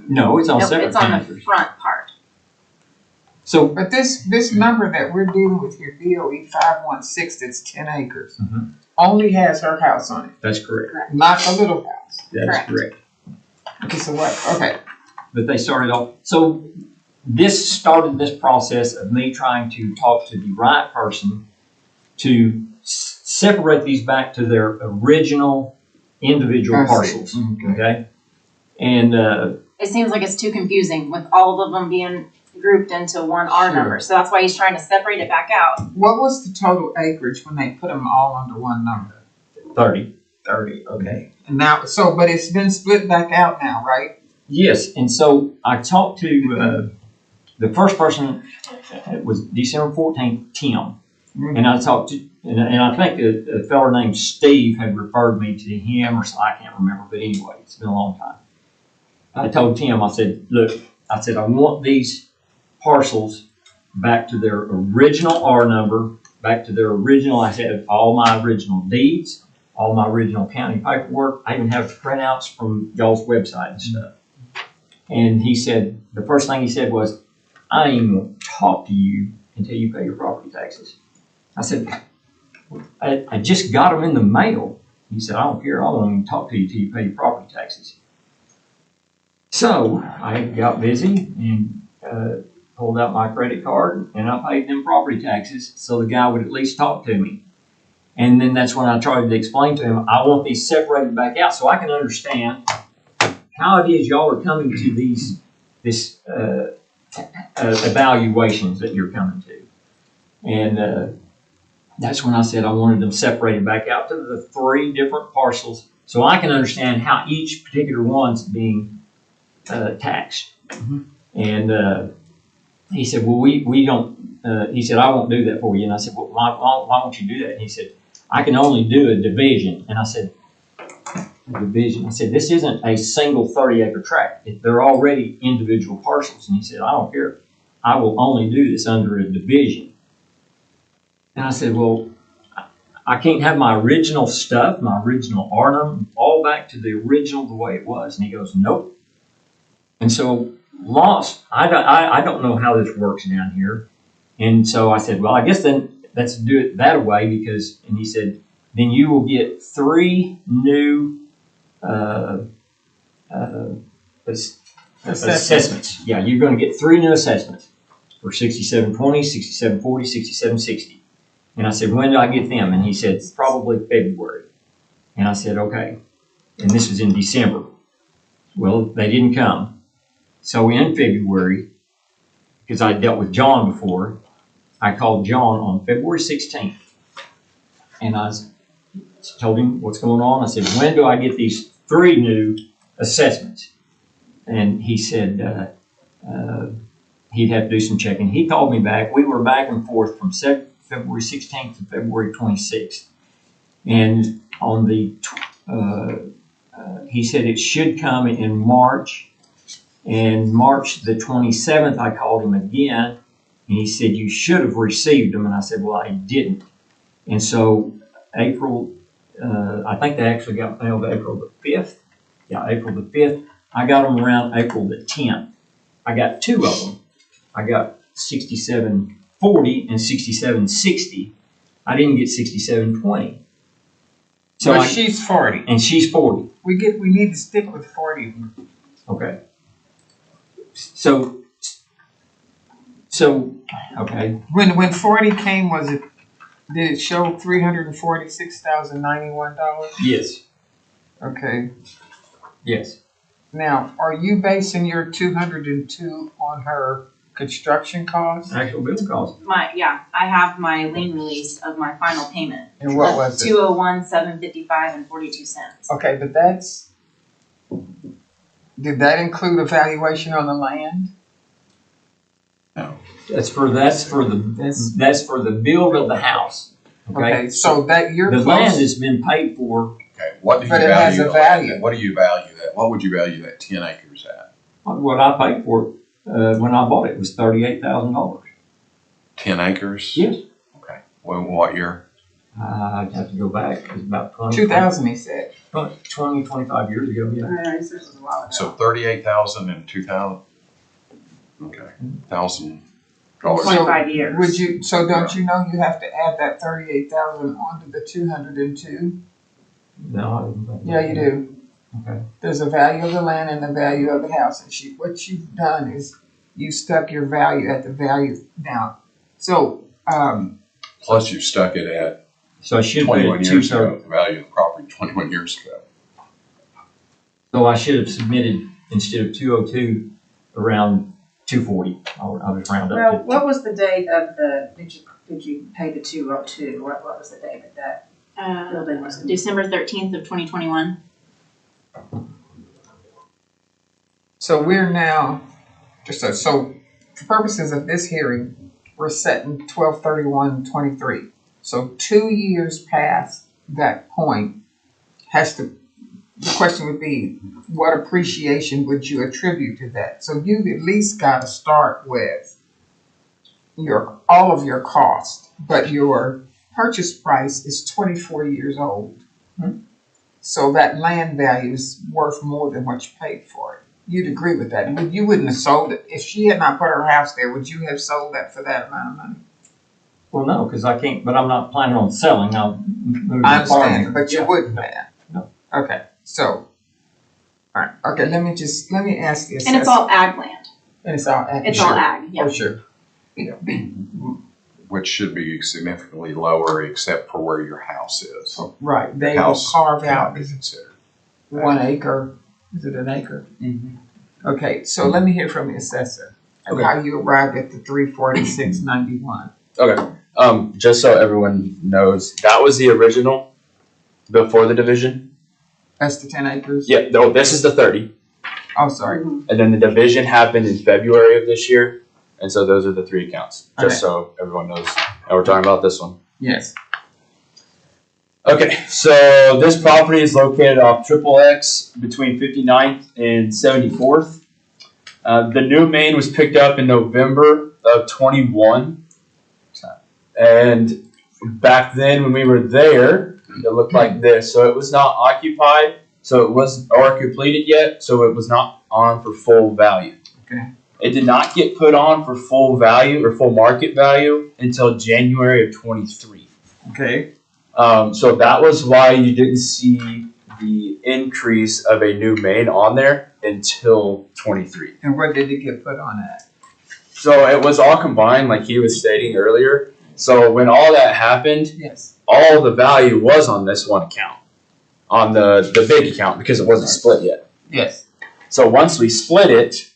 No, it's on Nope, separate it's on the acres. front part. So, But this number that we're dealing with here, BOE 516, that's 10 acres, Mhm. only has her house on it, that's correct. not the little house. That's Correct. correct. Okay, so what, okay. But they started off, so this started this process of me trying to talk to the right person to separate these back to their original individual I see. parcels, Okay. okay? And, It seems like it's too confusing with all of them being grouped into one R Sure. number. So that's why he's trying to separate it back out. What was the total acreage when they put them all under one number? 30. 30, okay. And now, but it's been split back out now, right? Yes, and so I talked to, the first person, it was December 14th, Tim. And I talked to, and I think a fellow named Steve had referred me to him, or so, I can't remember, but anyway, it's been a long time. I told Tim, I said, look, I want these parcels back to their original R number, back to their original, I had all my original deeds, all my original county paperwork. I even have printouts from y'all's website and stuff. And he said, the first thing he said was, I ain't even gonna talk to you until you pay your property taxes. I said, I just got them in the mail. He said, I don't care, I won't even talk to you till you pay your property taxes. So I got busy and pulled out my credit card and I paid them property taxes so the guy would at least talk to me. And then that's when I tried to explain to him, I want these separated back out so I can understand how it is y'all are coming to this evaluations that you're coming to. And that's when I said I wanted them separated back out to the 3 different parcels so I can understand how each particular one's being taxed. Mm-hmm. And he said, well, we don't, he said, I won't do that for you. And I said, well, why won't you do that? And he said, I can only do a division. And I said, a division? I said, this isn't a single 30-acre tract. They're already individual parcels. And he said, I don't care. I will only do this under a division. And I said, well, I can't have my original stuff, my original R number, all back to the original the way it was. And he goes, nope. And so I don't know how this works down here. And so I said, well, I guess then let's do it that way because, and he said, then you will get 3 new assessments. Yeah, you're going to get 3 new assessments for 6720, 6740, 6760. And I said, when do I get them? And he said, probably February. And I said, okay. And this was in December. Well, they didn't come. So in February, because I dealt with John before, I called John on February 16th. And I told him what's going on. I said, when do I get these 3 new assessments? And he said he'd have to do some checking. He called me back. We were back and forth from February 16th to February 26th. And on the, he said it should come in March. And March the 27th, I called him again. And he said, you should have received them. And I said, well, I didn't. And so April, I think they actually got mailed April the 5th. Yeah, April the 5th. I got them around April the 10th. I got two of them. I got 6740 and 6760. I didn't get 6720. So Well, she's 40. and she's 40. We need to stick with 40. Okay. So, okay. When 40 came, did it show $346,091? Yes. Okay. Yes. Now, are you basing your 202 on her construction costs? Actual bill cost. I have my lien release of my final payment. And what was it? 201,755 and 42 cents. Okay, but did that include a valuation on the land? That's for the build of the house. Okay, so that you're The close. land has been paid for. Okay, what do you But it has value a the land value. at? What do you value that? What would you value that 10 acres at? What I paid for it when I bought it was $38,000. 10 acres? Yes. Okay. What year? I'd have to go back. It was about 20, 2000, he said. 25 years ago. Yeah. This was a while ago. So 38,000 and 2,000? Okay, $1,000. 25 years. Don't you know you have to add that 38,000 onto the 202? No, I didn't think Yeah, you do. Okay. There's a value of the land and the value of the house, and what you've done is you stuck your value at the value now. So, Plus you stuck it at So I should pay 21 it years ago, 230. the value of the property 21 years ago. So I should have submitted instead of 202 around 240. I was round up Well, to. what was the date of did you pay the 202? What was the date of that building was? December 13th of 2021. so we're now, so for purposes of this hearing, we're setting 12/31/23. So 2 years past that point the question would be, what appreciation would you attribute to that? So you've at least got to start with all of your costs, but your purchase price is 24 years old. So that land value is worth more than what you paid for it. You'd agree with that. You wouldn't have sold it. If she had not put her house there, would you have sold that for that amount of money? Well, no, because I can't. But I'm not planning on selling. I'll move I to farming. understand, but you Yeah. wouldn't have. No. Okay, so, all right, okay, let me ask you. And it's all ag land. And it's all. It's sure. all ag, yeah. Oh, sure. Which should be significantly lower except for where your house is. Right, they will House carve cannot out be considered. 1 acre. Is it an acre? Mhm. Okay, so let me hear from the assessor and Okay. how you arrived at the 346.91. Okay, just so everyone knows, that was the original before the division. That's the 10 acres? Yeah, no, this is the 30. Oh, sorry. And then the division happened in February of this year. And so those are the three accounts, just so everyone knows. And we're talking about this one. Yes. Okay, so this property is located off Triple X between 59th and 74th. The new main was picked up in November of 21. And back then when we were there, it looked like this. So it was not occupied, so it wasn't or completed yet, so it was not on for full value. Okay. It did not get put on for full value or full market value until January of 23. Okay. So that was why you didn't see the increase of a new main on there until 23. And where did it get put on at? So it was all combined, like he was stating earlier. So when all that happened, Yes. all the value was on this one account, on the big account, because it wasn't split yet. Yes. So once we split it,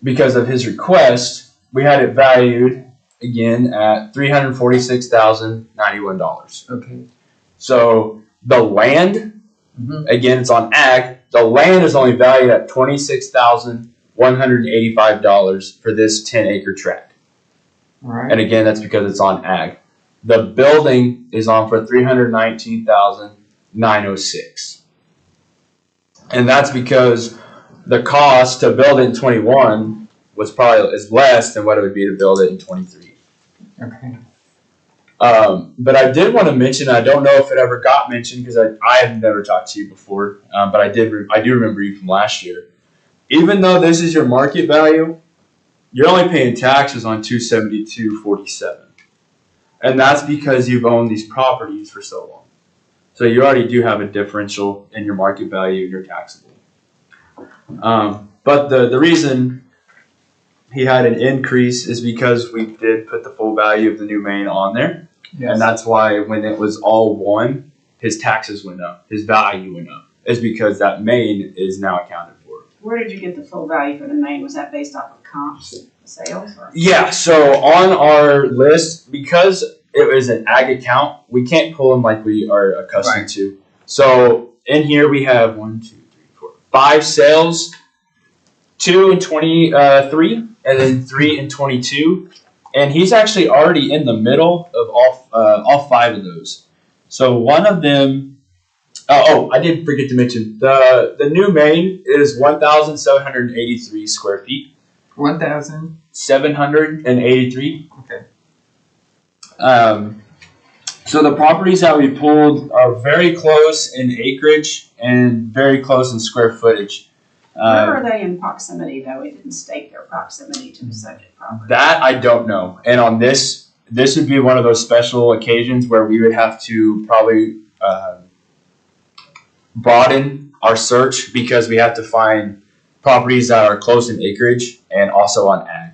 because of his request, we had it valued again at $346,091. Okay. So the land, again, it's on ag. The land is only valued at $26,185 for this 10-acre tract. All right. And again, that's because it's on ag. The building is on for $319,906. And that's because the cost to build it in 21 is less than what it would be to build it in 23. Okay. But I did want to mention, I don't know if it ever got mentioned because I have never talked to you before, but I do remember you from last year. Even though this is your market value, you're only paying taxes on $272.47, and that's because you've owned these properties for so long. So you already do have a differential in your market value and your taxable. But the reason he had an increase is because we did put the full value of the new main on there. Yes. And that's why when it was all one, his taxes went up, his value went up. Is because that main is now accounted for. Where did you get the full value for the main? Was that based off of comps, sales, or? Yeah, so on our list, because it was an ag account, we can't pull them like we are accustomed to. So in here we have 5 sales, 2 in 23, and then 3 in 22. And he's actually already in the middle of all 5 of those. So one of them. I did forget to mention the new main is 1,783 square feet. 1,000. 783. Okay. So the properties that we pulled are very close in acreage and very close in square footage. Where are they in proximity, though? It didn't state their proximity to the subject property. That I don't know. And on this would be one of those special occasions where we would have to probably broaden our search because we have to find properties that are close in acreage and also on ag.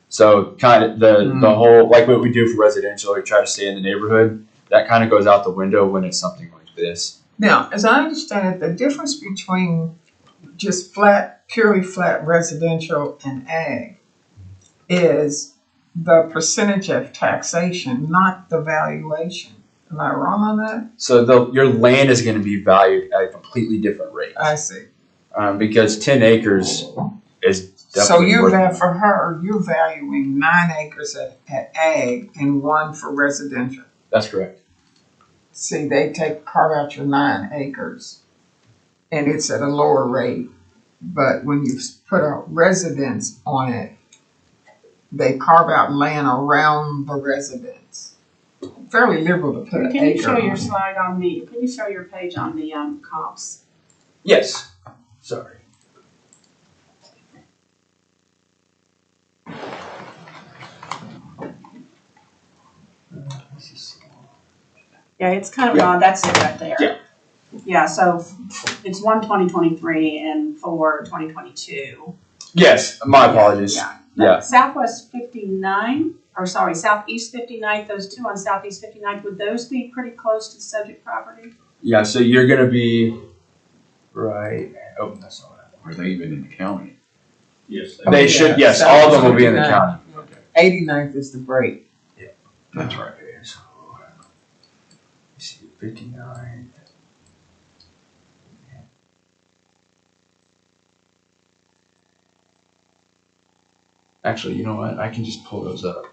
So kind of the whole, like what we do for residential, we try to stay in the neighborhood, that kind of goes out the window when it's something like this. Now, as I understand it, the difference between just purely flat residential and ag is the percentage of taxation, not the valuation. Am I wrong on that? So your land is going to be valued at a completely different rate. I see. Because 10 acres is definitely So worth for her, you're valuing 9 acres at ag and 1 for residential. That's correct. See, they carve out your 9 acres, and it's at a lower rate. But when you put a residence on it, they carve out land around the residence. Fairly liberal to put an Can you acre show on your it. slide on the, can you show your page on the comps? Yes. Sorry. Yeah, it's kind of odd, that's it right there. Yeah. Yeah, so it's 1/20/23 and 4/2022. Yes. My apologies. Yeah. Yeah. Southwest 59, or sorry, Southeast 59th, those two on Southeast 59th, would those be pretty close to the subject property? Yeah. So you're going to be right. Oh, that's not that. Are they even in the county? Yes. They should. Yes. All of them will be in the county. 89th is the break. That's right. So, let's see, 59. Actually, you know what? I can just pull those up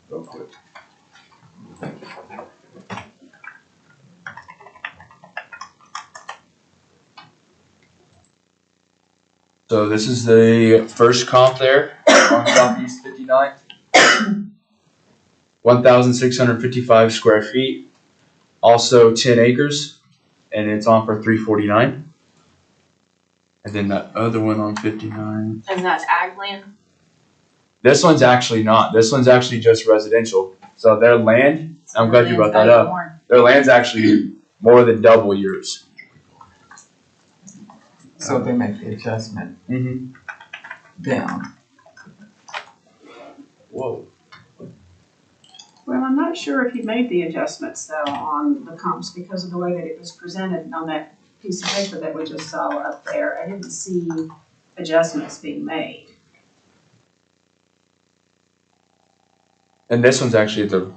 real quick. So this is the first comp there on Southeast 59th. 1,655 square feet, also 10 acres, and it's on for $349. And then that other one on 59. And that's ag land? This one's actually not. This one's actually just residential. So their land, I'm glad you brought that up. Their land's actually more than double yours. So they make the adjustment down. Whoa. Well, I'm not sure if he made the adjustments though on the comps because of the way that it was presented on that piece of paper that we just saw up there. I didn't see adjustments being made. And this one's actually the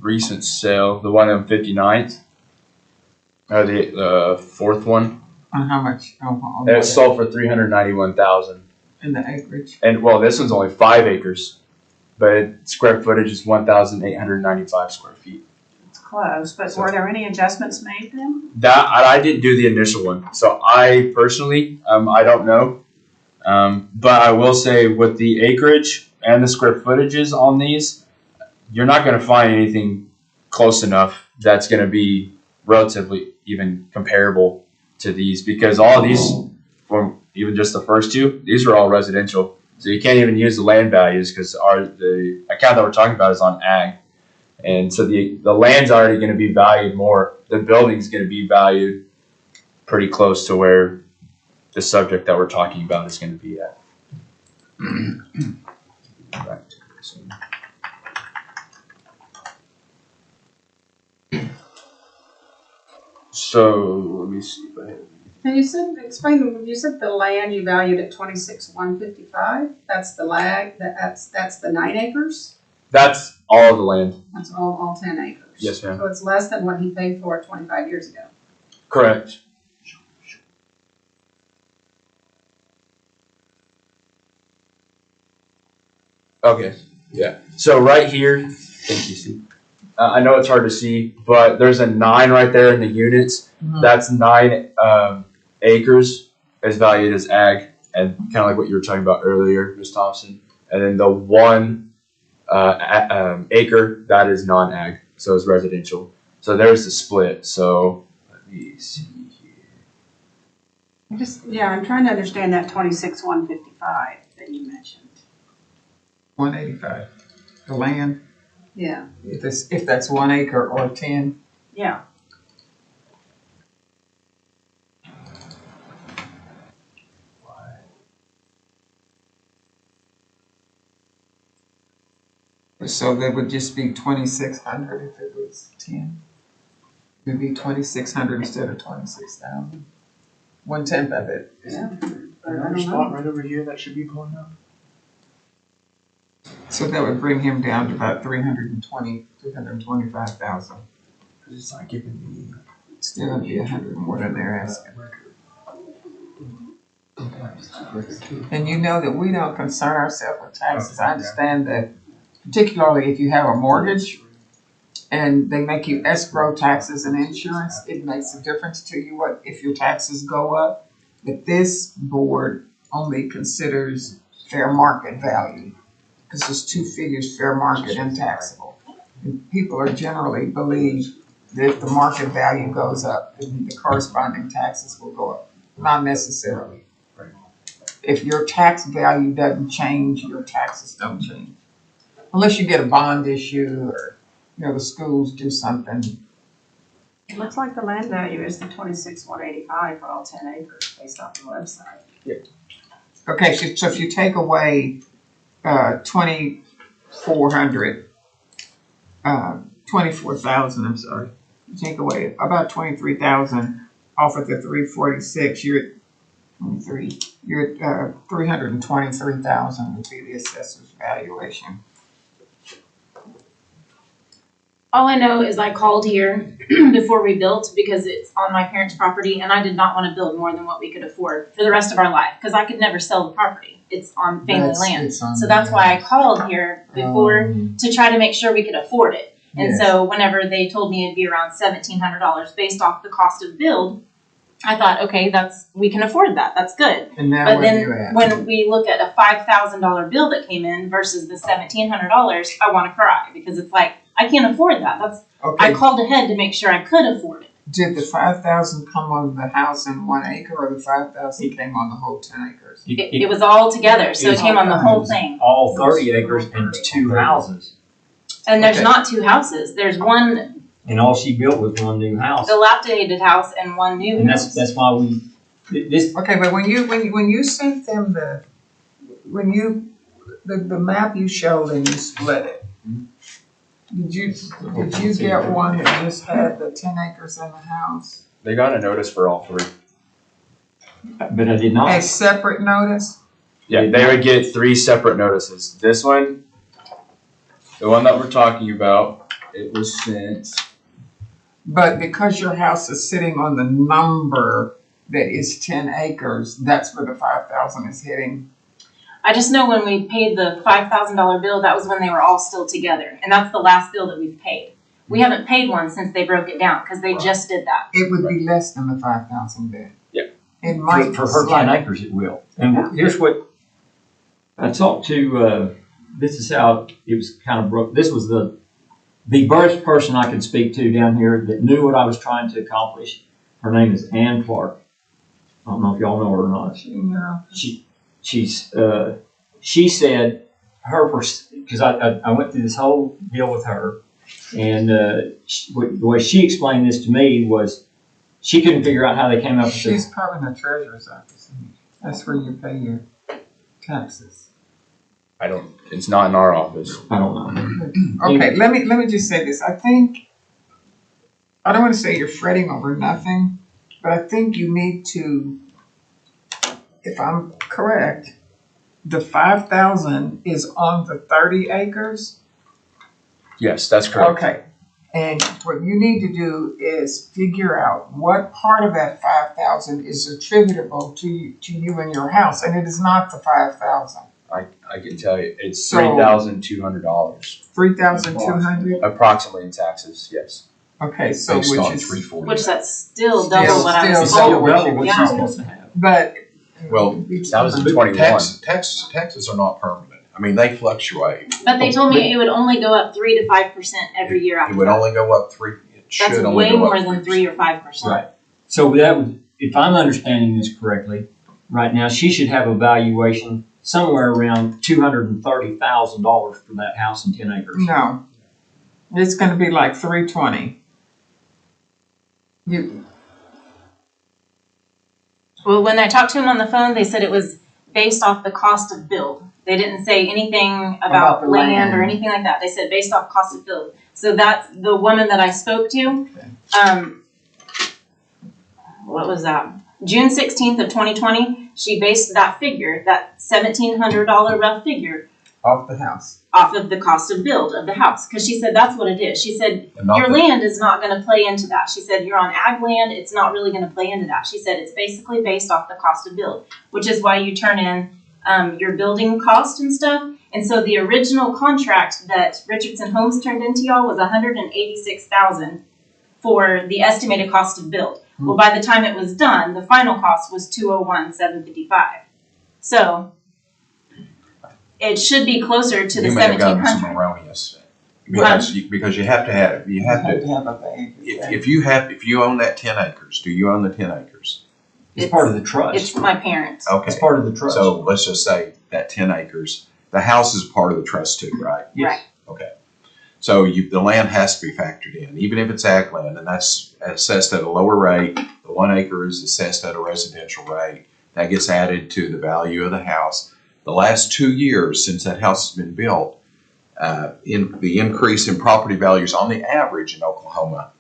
recent sale, the one on 59th. The fourth one. On how much? On And it sold for $391,000. in the acreage. And well, this one's only 5 acres, but square footage is 1,895 square feet. It's close, but were there any adjustments made then? That I didn't do the initial one, so I personally, I don't know. But I will say with the acreage and the square footages on these, you're not going to find anything close enough that's going to be relatively even comparable to these, because all of these, from even just the first two, these are all residential. So you can't even use the land values because the account that we're talking about is on ag. And so the land's already going to be valued more. The building's going to be valued pretty close to where the subject that we're talking about is going to be at. So let me see if I have. And you said, you said the land you valued at 26,155. That's the that's the 9 acres. That's all of the land. That's all 10 acres. Yes, ma'am. So it's less than what he paid for it 25 years ago. Correct. Okay. Yeah. So right here, thank you, Steve. I know it's hard to see, but there's a 9 right there in the units. Mhm. That's 9 acres is valued as ag, and kind of like what you were talking about earlier, Ms. Thompson. And then the 1 acre, that is non-ag, so it's residential. So there's the split. So let me see here. I'm trying to understand that 26,155 that you mentioned. 185. The land, Yeah. if that's 1 acre or 10. Yeah. So that would just be 2,600 if it was 10. It would be 2,600 instead of 26,000. 1/10 of it. Yeah. Another spot right over here that should be pulling up. So that would bring him down to about 325,000. Because it's not giving me. Still would be 100 more than they're asking. And you know that we don't concern ourselves with taxes. I understand that, particularly if you have a mortgage and they make you escrow taxes and insurance, it makes a difference to you what if your taxes go up. But this board only considers fair market value, because there's 2 figures, fair market and taxable. And people are generally believe that if the market value goes up, then the corresponding taxes will go up. Not necessarily. If your tax value doesn't change, your taxes don't change. Unless you get a bond issue or, the schools do something. It looks like the land value is the 26,185 for all 10 acres based off the website. Okay, so if you take away 2,400, 24,000, I'm sorry. You take away about 23,000 off of the 346, you're at 23. You're at 323,000 would be the assessor's valuation. All I know is I called here before we built because it's on my parents' property and I did not want to build more than what we could afford for the rest of our life because I could never sell the property. It's on family land. So that's why I called here before to try to make sure we could afford it. And so whenever they told me it'd be around $1,700 based off the cost of build, I thought, okay, we can afford that. That's good. And now But where then you at? when we look at a $5,000 bill that came in versus the $1,700, I want to cry because it's like, I can't afford that. Okay. I called ahead to make sure I could afford it. Did the 5,000 come on the house in 1 acre, or the 5,000 came on the whole 10 acres? It was all together, so it came on the whole thing. All 30 acres and 2 houses. And there's Okay. not 2 houses. There's one And all she built was 1 new house. dilapidated house and 1 new And house. that's why this, Okay, but when you sent them the map you showed and you split it, did you get one that just had the 10 acres in the house? They got a notice for all 3. but I did not. A separate notice? Yeah, they would get 3 separate notices. This one, the one that we're talking about, it was sent. But because your house is sitting on the number that is 10 acres, that's where the 5,000 is hitting. I just know when we paid the $5,000 bill, that was when they were all still together. And that's the last bill that we've paid. We haven't paid one since they broke it down because they just did that. It would be less than the 5,000 bid. Yeah. It might For her 10 acres, it will. And here's what I talked to. This is how it was kind of broke. This was the The best person I could speak to down here that knew what I was trying to accomplish, her name is Ann Clark. I don't know if y'all know her or not. She said because I went through this whole deal with her, and the way she explained this to me was she couldn't figure out how they came up with She's this. probably in the treasurer's office. That's where you pay your taxes. It's not in our office. I don't know. Okay, let me just say this. I don't want to say you're fretting over nothing, but I think you need to, if I'm correct, the 5,000 is on the 30 acres. Yes, that's correct. Okay, and what you need to do is figure out what part of that 5,000 is attributable to you and your house, and it is not the 5,000. I can tell you, it's So- $3,200 3,200. approximately in taxes. Yes. Okay, so Based which on is 340. Which that's still double what I was Still told. Double what she's Yeah. supposed to have. but Well, That was in 21. Taxes are not permanent. I mean, they fluctuate. But they told me it would only go up 3 to 5% every year It after would that. only go up it That's should only way go up more than 3 3%. or 5%. Right. So that would, if I'm understanding this correctly, right now she should have a valuation somewhere around $230,000 for that house and 10 acres. no, it's going to be like 320. Well, when I talked to him on the phone, they said it was based off the cost of build. They didn't say anything About about the land or land. anything like that. They said based off cost of build. So that's the woman that I spoke to. What was that? June 16th of 2020, she based that figure, that $1,700 rough figure, Off the house. off of the cost of build of the house. Because she said that's what it is. She said And not your the- land is not going to play into that. She said you're on ag land. It's not really going to play into that. She said it's basically based off the cost of build, which is why you turn in your building cost and stuff. And so the original contract that Richardson Homes turned into y'all was $186,000 for the estimated cost of build. Well, by the time it was done, the final cost was $201,755. So it should be closer to the You may have gotten some 1,700. erroneous, because you have to have, You have to have a bank. if you own that 10 acres, do you own the 10 acres? It's part of the trust. It's my parents. Okay, It's part of the trust. so let's just say that 10 acres, the house is part of the trust too, right? Yes. Right. So the land has to be factored in, even if it's ag land, and that's assessed at a lower rate. The 1 acre is assessed at a residential rate. That gets added to the value of the house. The last 2 years since that house has been built, in the increase in property values on the average in Oklahoma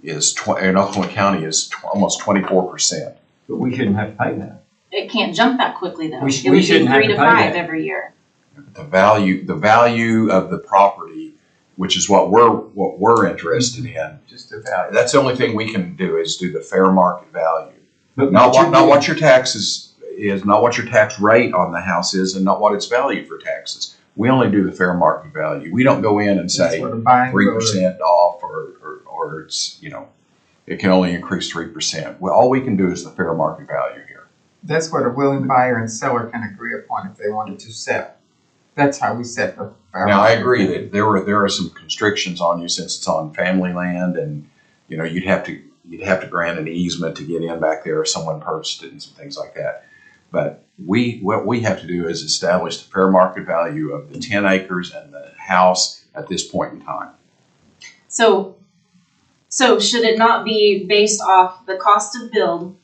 in Oklahoma County is almost 24%. But we shouldn't have to pay that. It can't jump that quickly though. We It would be shouldn't have 3 to to pay 5 that. every year. The value of the property, which is what we're interested in. Just a value. That's the only thing we can do is do the fair market value. But Not what what your taxes is, not what your tax rate on the house is, and not what it's valued for taxes. We only do the fair market value. We don't go in and That's say what a buying 3% off or it's, it can only increase 3%. Well, all we can do is the fair market value here. That's what a willing buyer and seller can agree upon if they wanted to sell. That's how we set the. Now, I agree that there are some constrictions on you since it's on family land, and you'd have to grant an easement to get in back there if someone purchased it and some things like that. But what we have to do is establish the fair market value of the 10 acres and the house at this point in time. So should it not be based off the cost of build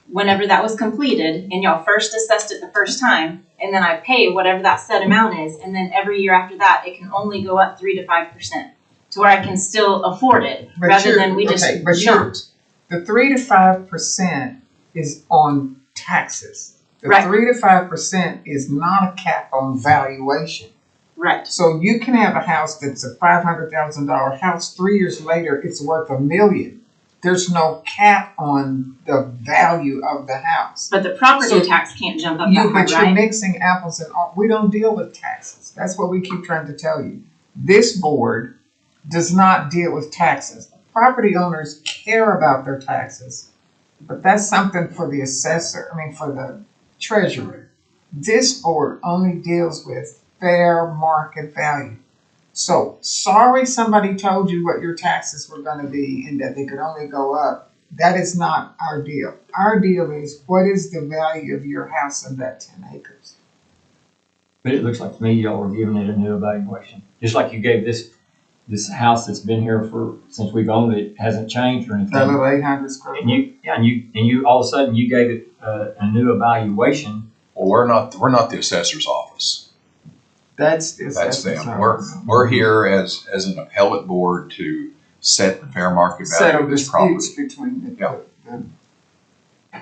whenever that was completed and y'all first assessed it the first time, and then I pay whatever that set amount is, and then every year after that it can only go up 3 to 5% to where I can still afford it But rather you're- than we just okay, but jumped. The 3 to 5% is on taxes. The Right. 3 to 5% is not a cap on valuation. Right. So you can have a house that's a $500,000 house. 3 years later, it's worth $1 million. There's no cap on the value of the house. But the property So tax can't jump up that But high, you're right? mixing apples and oranges. We don't deal with taxes. That's what we keep trying to tell you. This board does not deal with taxes. Property owners care about their taxes, but that's something for the for the treasurer. This board only deals with fair market value. So, sorry somebody told you what your taxes were gonna be and that they could only go up. That is not our deal. Our deal is, what is the value of your house on that 10 acres? But it looks like to me y'all are giving it a new evaluation. Just like you gave this house that's been here since we've owned it, hasn't changed or anything. That little 800 square foot. And you all of a sudden you gave it a new evaluation. Well, we're not the assessor's office. That's Them. We're here as an appellate board to set the fair market value settle of this property. disputes between Yeah.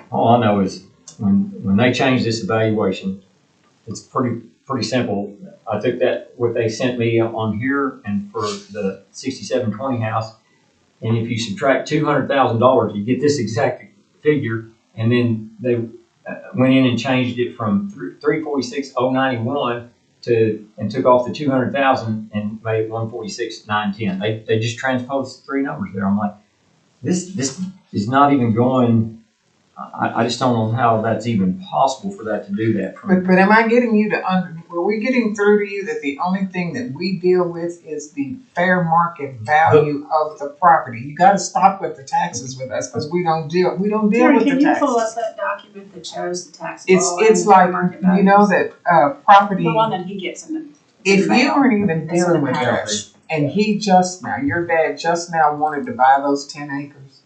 All I know is when they changed this evaluation, it's pretty simple. I took what they sent me on here and for the 6720 house, and if you subtract $200,000, you get this exact figure. And then they went in and changed it from 346,091 and took off the 200,000 and made it 146,910. They just transposed three numbers there. I'm like, this is not even going. I just don't know how that's even possible for that to do that. But am I getting you were we getting through to you that the only thing that we deal with is the fair market value of the property? You gotta stop with the taxes with us, because we don't deal with Karen, the can you pull taxes. up that document that shows the tax? It's like, you know, that property, The one that he gets in the. if you mail. weren't even It's in dealing the with mail. that, and your dad just now wanted to buy those 10 acres,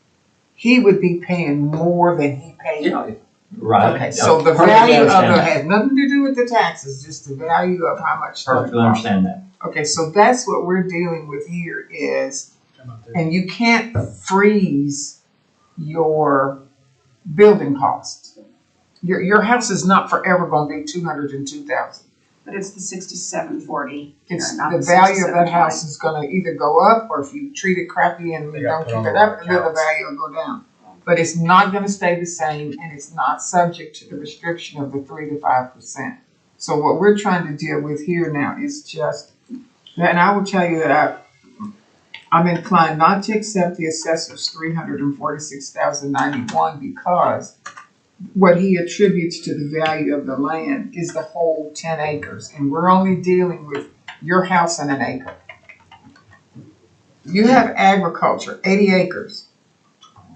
he would be paying more than he paid. Yeah, right. Okay, so the Perfectly value of understand it that. has nothing to do with the taxes, just the value of how much. Perfectly understand that. Okay, so that's what we're dealing with here is, and you can't freeze your building costs. Your house is not forever gonna be 202,000. But it's the 6740. It's not the value of that 6720. house is gonna either go up, or if you treat it crappy and you don't keep it up, then the value will go down. But it's not gonna stay the same, and it's not subject to the restriction of the 3 to 5%. So what we're trying to deal with here now is just, and I will tell you that I'm inclined not to accept the assessor's 346,091, because what he attributes to the value of the land is the whole 10 acres, and we're only dealing with your house and an acre. You have agriculture, 80 acres,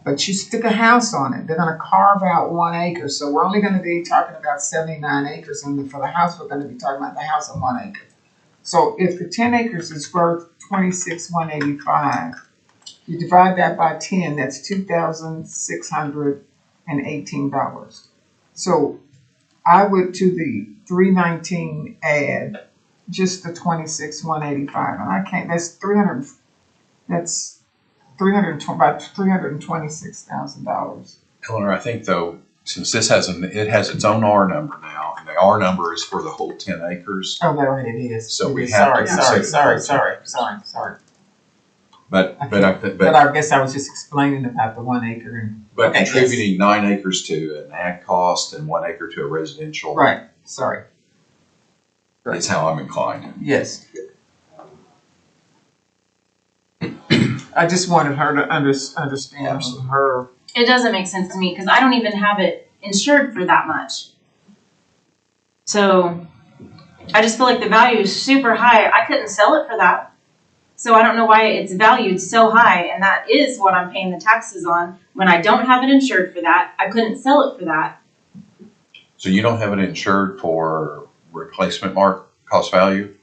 but you stick a house on it, they're gonna carve out 1 acre, so we're only gonna be talking about 79 acres, and for the house, we're gonna be talking about the house on 1 acre. So if the 10 acres is worth 26,185, you divide that by 10, that's $2,618. So I would, to the 319, add just the 26,185, and I can't. That's 300. That's 320, about $326,000. Eleanor, I think though, since it has its own R number now, and the R number is for the whole 10 acres. Oh, there it is. So we It is. have to Sorry. consider But I guess I was just explaining about the 1 acre and. But Okay, contributing 9 acres to an ag cost and 1 acre to a residential. Right. Sorry. Is how I'm inclined. Yes. I just wanted her to understand her. It doesn't make sense to me because I don't even have it insured for that much. So I just feel like the value is super high. I couldn't sell it for that. So I don't know why it's valued so high, and that is what I'm paying the taxes on. When I don't have it insured for that, I couldn't sell it for that. So you don't have it insured for replacement cost value?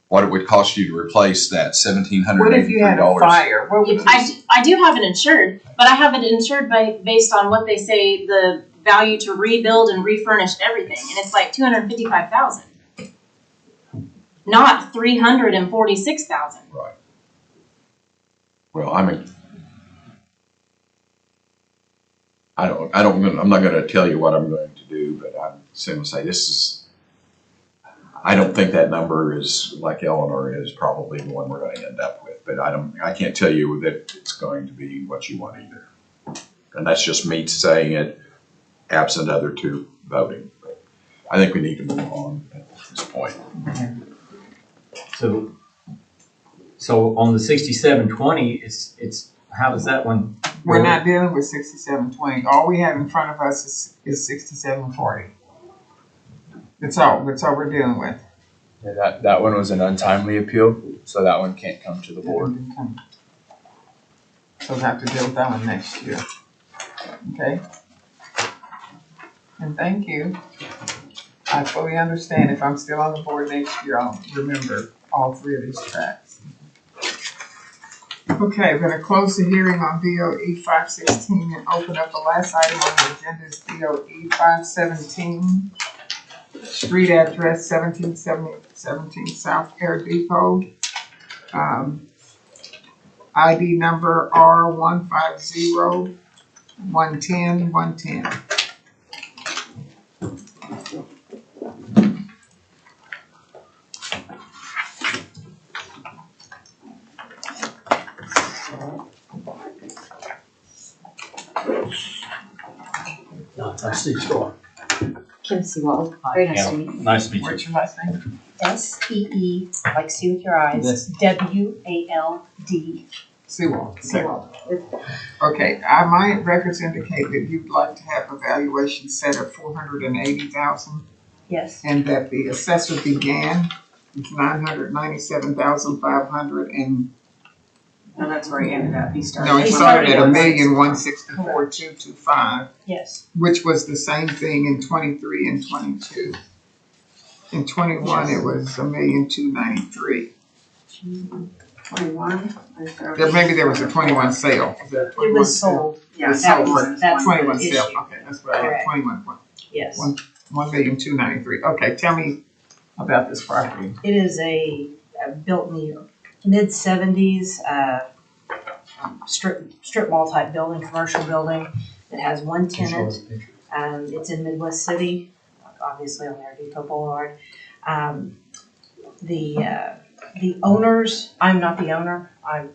What it would cost you to replace that $1,783? What if you had a fire? What would you? I do have it insured, but I have it insured based on what they say the value to rebuild and refurnish everything, and it's like $255,000, not $346,000. Right. Well, I'm not going to tell you what I'm going to do, but I'm simply say I don't think that number is, like Eleanor is, probably the one we're going to end up with. But I can't tell you that it's going to be what you want either. And that's just me saying it, absent other two voting. But I think we need to move on at this point. So on the 6720, it's how does that one? We're not dealing with 6720. All we have in front of us is 6740. That's all we're dealing with. Yeah, that one was an untimely appeal, so that one can't come to the board. So we'll have to deal with that one next year. Okay? And thank you. I fully understand if I'm still on the board next year, I'll remember all three of these tracks. Okay, we're gonna close the hearing on BOE 516 and open up the last item on the agenda is BOE 517. Street address 1717 South Air Depot. ID number R150110. No, that's Steve Star. Kim Sewell. Very nice Yeah. to meet you. Nice to meet you. What's your last name? S-E-E, like see with your eyes, W-A-L-D. Sewell. Sewell. Okay, my records indicate that you'd like to have a valuation set at 480,000, Yes, and that the assessor began with 997,500, and No, that's where he ended up. He started. no, he He started started at at 1,164,225, yes. which was the same thing in 23 and 22. In 21, it was 1,293,000. 21. Maybe there was a 21 sale. Was there a 21 It was sale? sold, yeah, It's that sold, was, but that's 21 the sale. issue. Okay, that's what I had. Correct. 21. Yes. 1,293,000. Okay, tell me about this property. It is a built in the mid-70s, strip mall type building, commercial building. It has one tenant. It's in Midwest City, obviously on Air Depot Boulevard. The owners, I'm not the owner. I'm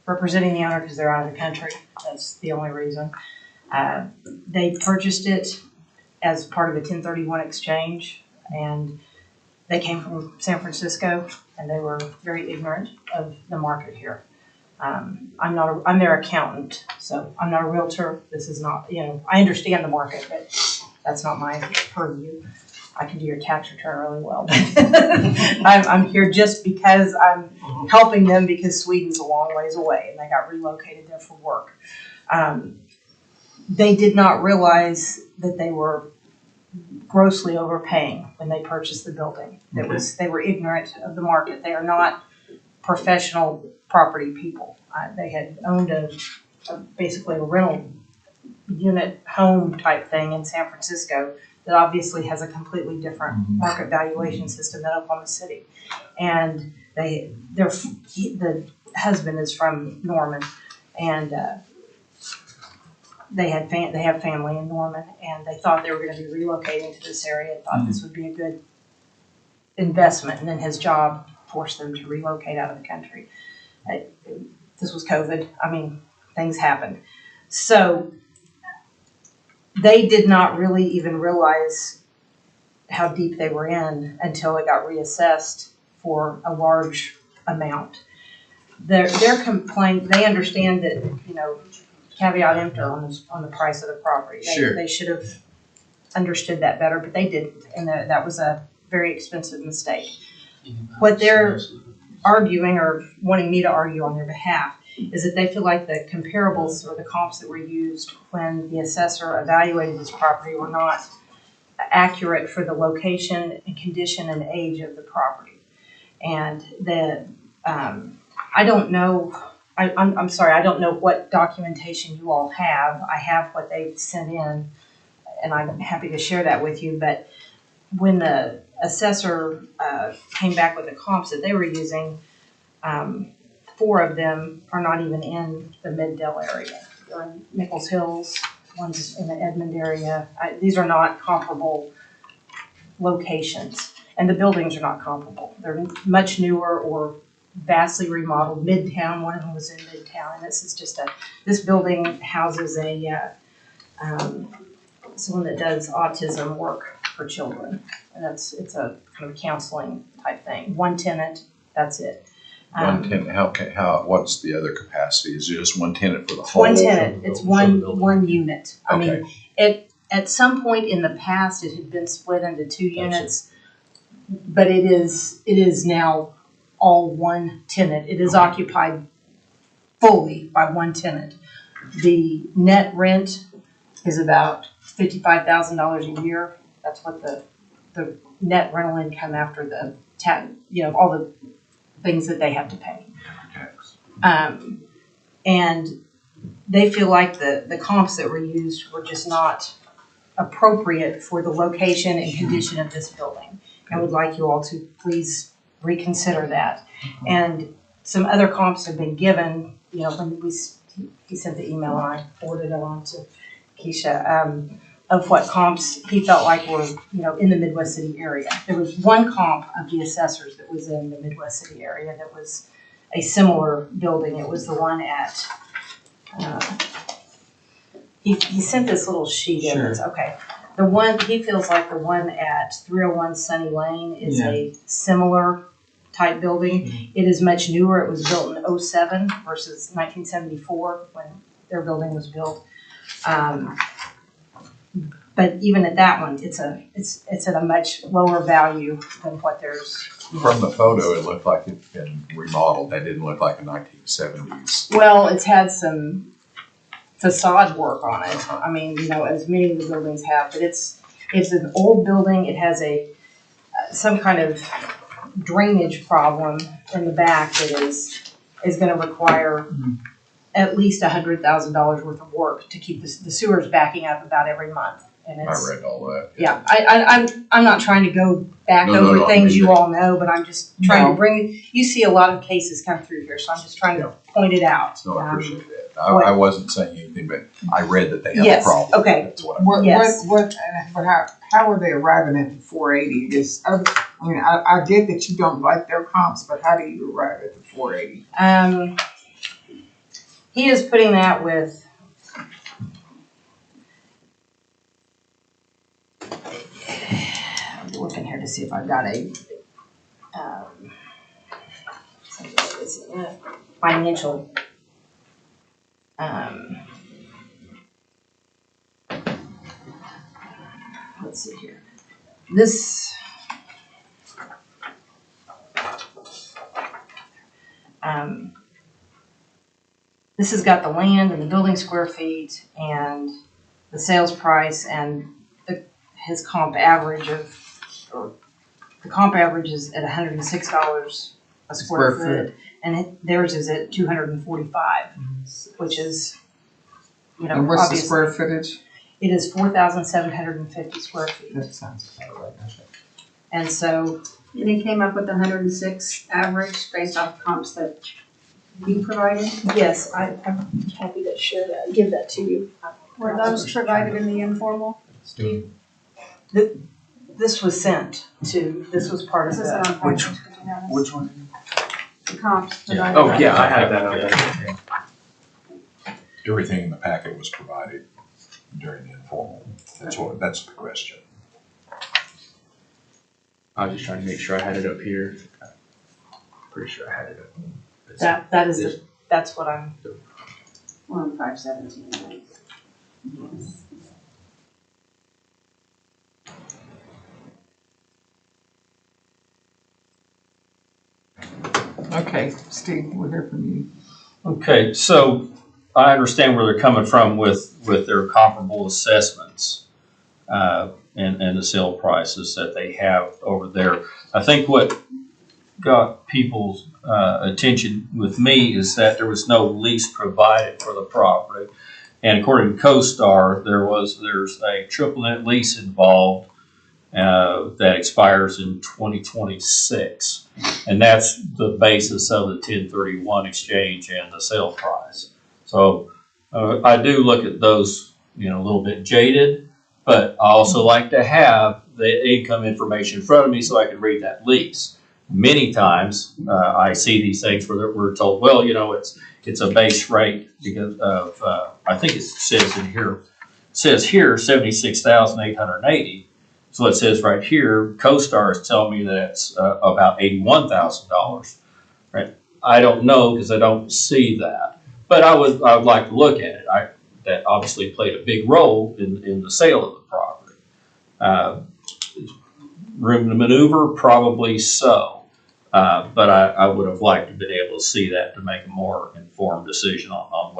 representing the owner because they're out of the country. That's the only reason. They purchased it as part of a 1031 exchange, and they came from San Francisco, and they were very ignorant of the market here. I'm their accountant, so I'm not a realtor. This is not, I understand the market, but that's not my purview. I can do your tax return really well, but I'm here just because I'm helping them because Sweden's a long ways away, and they got relocated there for work. They did not realize that they were grossly overpaying when they purchased the building. They were ignorant of the market. They are not professional property people. They had owned basically a rental unit home type thing in San Francisco that obviously has a completely different market valuation system than Oklahoma City. And the husband is from Norman, and they have family in Norman, and they thought they were going to be relocating to this area. Thought this would be a good investment, and then his job forced them to relocate out of the country. This was COVID. I mean, things happened. So they did not really even realize how deep they were in until it got reassessed for a large amount. Their complaint, they understand that, caveat emptor on the price of the property. They should have understood that better, but they didn't, and that was a very expensive mistake. What they're arguing or wanting me to argue on their behalf is that they feel like the comparables or the comps that were used when the assessor evaluated this property were not accurate for the location and condition and age of the property. And I don't know, I'm sorry, I don't know what documentation you all have. I have what they've sent in, and I'm happy to share that with you. But when the assessor came back with the comps that they were using, 4 of them are not even in the Mid-Dell area. They're in Nichols Hills, one's in the Edmond area. These are not comparable locations, and the buildings are not comparable. They're much newer or vastly remodeled. Midtown, one of them was in Midtown, and this building houses someone that does autism work for children, and it's a kind of counseling type thing. One tenant, that's it. One tenant, what's the other capacity? Is it just one tenant for the whole? One tenant, it's one unit. I Okay. mean, at some point in the past, it had been split into 2 units. but it is now all one tenant. It is occupied fully by one tenant. The net rent is about $55,000 a year. That's what the net rental income after the all the things that they have to pay. And they feel like the comps that were used were just not appropriate for the location and condition of this building. I would like you all to please reconsider that. And some other comps have been given, when he sent the email and I forwarded it on to Keisha, of what comps he felt like were, in the Midwest City area. There was one comp of the assessors that was in the Midwest City area that was a similar building. It was the one at, he sent this little sheet in. It's okay. The one, he feels like the one at 301 Sunny Lane is a similar type building. Mm-hmm. It is much newer. It was built in 07 versus 1974 when their building was built. But even at that one, it's at a much lower value than what there's. From the photo, it looked like it'd been remodeled. That didn't look like a 1970s. Well, it's had some facade work on it. I mean, as many of the buildings have, but it's an old building. It has some kind of drainage problem in the back that is going to require at least $100,000 worth of work to keep the sewers backing up about every month. And I read all that. Yeah, I'm not trying to go back over things you all know, but I'm just trying to bring. You see a lot of cases come through here, so I'm just trying to point it out. No, I appreciate that. I wasn't saying anything, but I read that they had a problem. Okay. That's what How are they arriving at the 480? I get that you don't like their comps, but how do you arrive at the 480? He is putting that with. I'm looking here to see if I've got a financial. Let's see here. This. This has got the land and the building square feet and the sales price and his comp average the comp average is at $106 a square foot, and theirs is at $245, which is, and what's the square footage? It is 4,750 square feet. That sounds about right. And so. And he came up with 106 average based off comps that we provided? Yes, I'm happy to share that, give that to you. Were those provided in the informal? Steve? This was sent to, this was part of the. Which one? The comps. Yeah. Oh, yeah, I have that out there. Everything in the packet was provided during the informal. That's the question. I was just trying to make sure I had it up here. Pretty sure I had it up. That's what I'm. We're on 517, right? Yes. Okay, Steve, we'll hear from you. Okay, so I understand where they're coming from with their comparable assessments and the sale prices that they have over there. I think what got people's attention with me is that there was no lease provided for the property. And according to CoStar, there's a triple net lease involved that expires in 2026. And that's the basis of the 1031 exchange and the sale price. So I do look at those, a little bit jaded, but I also like to have the income information in front of me so I can read that lease. Many times I see these things where we're told, well, it's a base rate because of, I think it says here 76,880. So it says right here, CoStar is telling me that it's about $81,000. Right? I don't know because I don't see that, but I would like to look at it. That obviously played a big role in the sale of the property. room to maneuver? Probably so. But I would have liked to have been able to see that to make a more informed decision on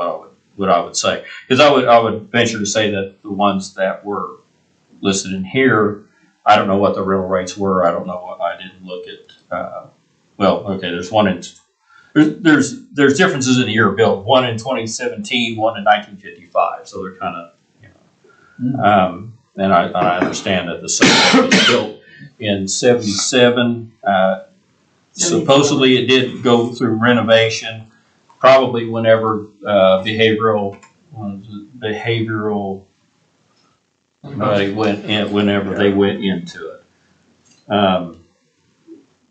what I would say. Because I would venture to say that the ones that were listed in here, I don't know what the rental rates were. I don't know what, I didn't look at, well, okay, there's one in, there's differences in the year built. One in 2017, one in 1955. So they're kind of, and I understand that the subject was built in 77. Supposedly it did go through renovation, probably whenever behavioral whenever they went into it.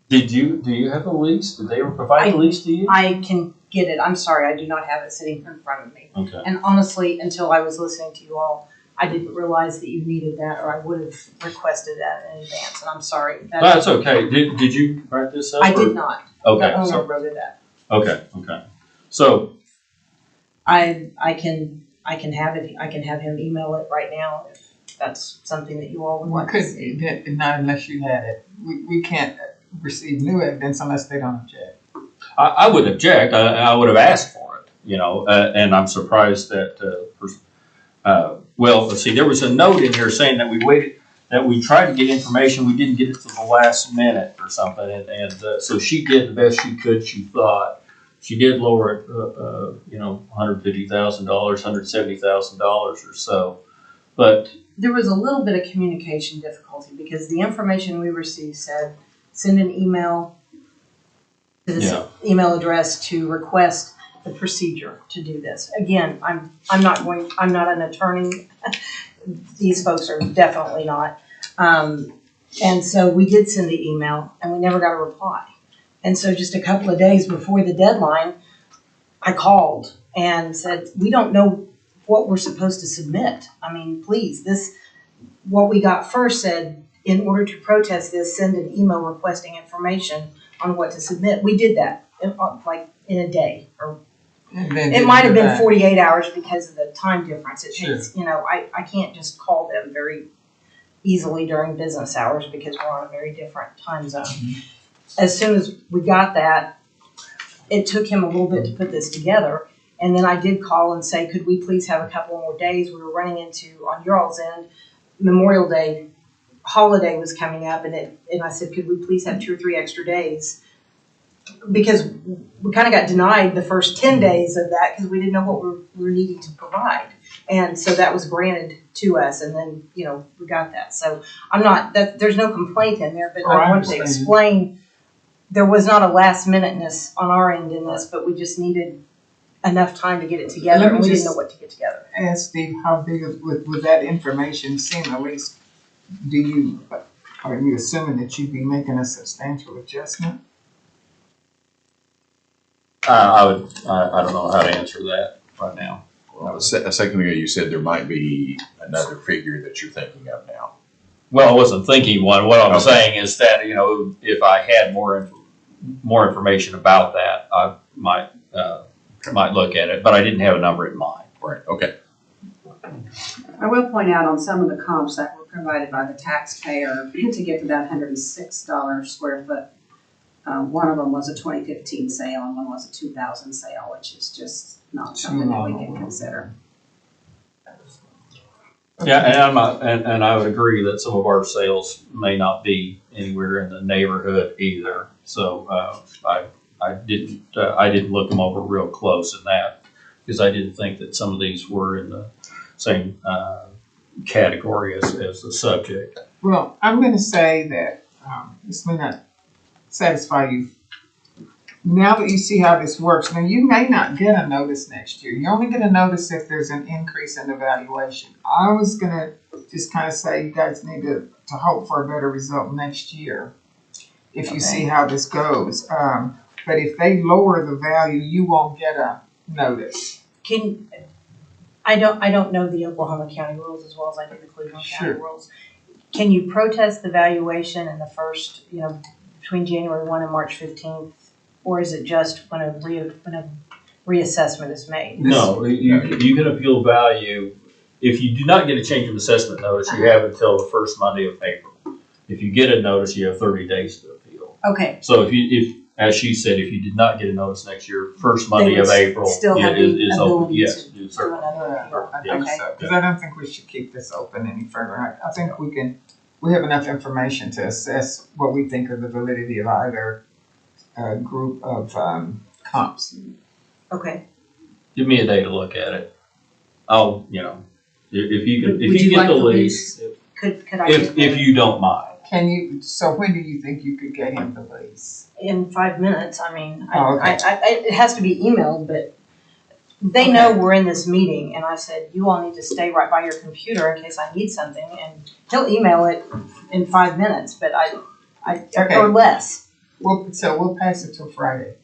Do you have a lease? Did they ever provide a lease to you? I can get it. I'm sorry, I do not have it sitting in front of me. Okay. And honestly, until I was listening to you all, I didn't realize that you needed that, or I would have requested that in advance, and I'm sorry. That's okay. Did you write this up? I did not. Okay. The owner So, wrote it up. okay. So, I can have it, I can have him email it right now if that's something that you all would We want to could, see. not unless you had it. We can't receive new evidence unless they don't object. I would object. I would have asked for it, and I'm surprised that, well, let's see, there was a note in here saying that we tried to get information, we didn't get it to the last minute or something, and so she did the best she could, she thought. She did lower it, $150,000, $170,000 or so, but. There was a little bit of communication difficulty because the information we received said, send an email to this email address to request the procedure to do this. Again, I'm not an attorney. These folks are definitely not. And so we did send the email and we never got a reply. And so just a couple of days before the deadline, I called and said, we don't know what we're supposed to submit. I mean, please, what we got first said, in order to protest this, send an email requesting information on what to submit. We did that in a day, or it might have been 48 hours because of the time difference. It takes, I can't just call them very easily during business hours because we're on a very different time zone. Mm-hmm. As soon as we got that, it took him a little bit to put this together. And then I did call and say, could we please have a couple more days? We were running into, on your all's end, Memorial Day holiday was coming up, and I said, could we please have 2 or 3 extra days? Because we kind of got denied the first 10 days of that because we didn't know what we were needing to provide. And so that was granted to us, and then, we got that. So there's no complaint in there, but I wanted to explain there was not a last minuteness on our end in this, but we just needed enough time to get it together, and we didn't know what to get together. Ask Steve, how big would that information seem? At least, are you assuming that you'd be making a substantial adjustment? I don't know how to answer that right now. Well, a second ago, you said there might be another figure that you're thinking of now. Well, I wasn't thinking one. What I'm saying is that, if I had more information about that, I might look at it, but I didn't have a number in mind. Right, okay. I will point out on some of the comps that were provided by the taxpayer to get to that $106 square foot. One of them was a 2015 sale and one was a 2000 sale, which is just not something that we can consider. Yeah, and I would agree that some of our sales may not be anywhere in the neighborhood either. So I didn't look them over real close in that because I didn't think that some of these were in the same category as the subject. Well, I'm going to say that this may not satisfy you. Now that you see how this works, now you may not get a notice next year. You only get a notice if there's an increase in the valuation. I was going to just kind of say you guys need to hope for a better result next year if you see how this goes. But if they lower the value, you won't get a notice. I don't know the Oklahoma County rules as well as I do the Cleveland County rules. Can you protest the valuation in the first, between January 1 and March 15th? Or is it just when a reassessment is made? No, you can appeal value. If you do not get a change of assessment notice, you have until the first Monday of April. If you get a notice, you have 30 days to appeal. Okay, So if, as she said, if you did not get a notice next year, first Monday of would April still have is the open, ability yes, to you do certainly. another appeal. I think Okay. so, because I don't think we should keep this open any further. I think we have enough information to assess what we think of the validity of either group of comps. Okay. Give me a day to look at it. I'll, if you can, Would if you you get like the the lease, Could I if get you don't mind. Can you, so when do you think you could get him the lease? in 5 minutes? I mean, Oh, okay. it has to be emailed, but they know we're in this meeting, and I said, you all need to stay right by your computer in case I need something, and he'll email it in 5 minutes, but Okay. or less. So we'll pass it till Friday.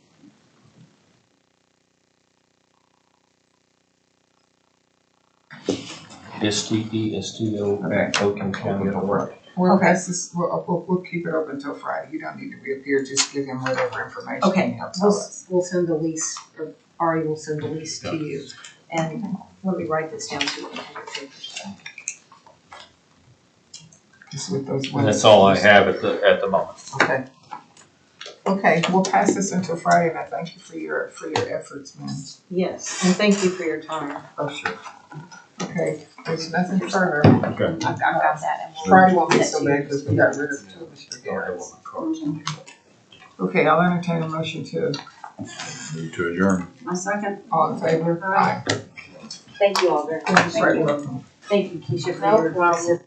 STESTO, Okay. Oakland County, it'll work. We'll Okay. pass this, we'll keep it open till Friday. You don't need to reappear, just give him whatever information Okay. he'll tell us. We'll send the lease, or Ari will send the lease to you, and let me write this down too. Just with those And ones. that's all I have at the moment. Okay. Okay, we'll pass this until Friday, and I thank you for your efforts, man. Yes, and thank you for your time. Oh, sure. Okay, there's nothing further. Okay. I've got that, and we'll. Friday won't be get so to bad you. because we got rid of two of Mr. Garrett's. Okay, I'll entertain a motion to, Move to adjourn. My second. all in favor? Aye. Thank you all very much. Right, welcome. Thank you, Keisha, for No your problem.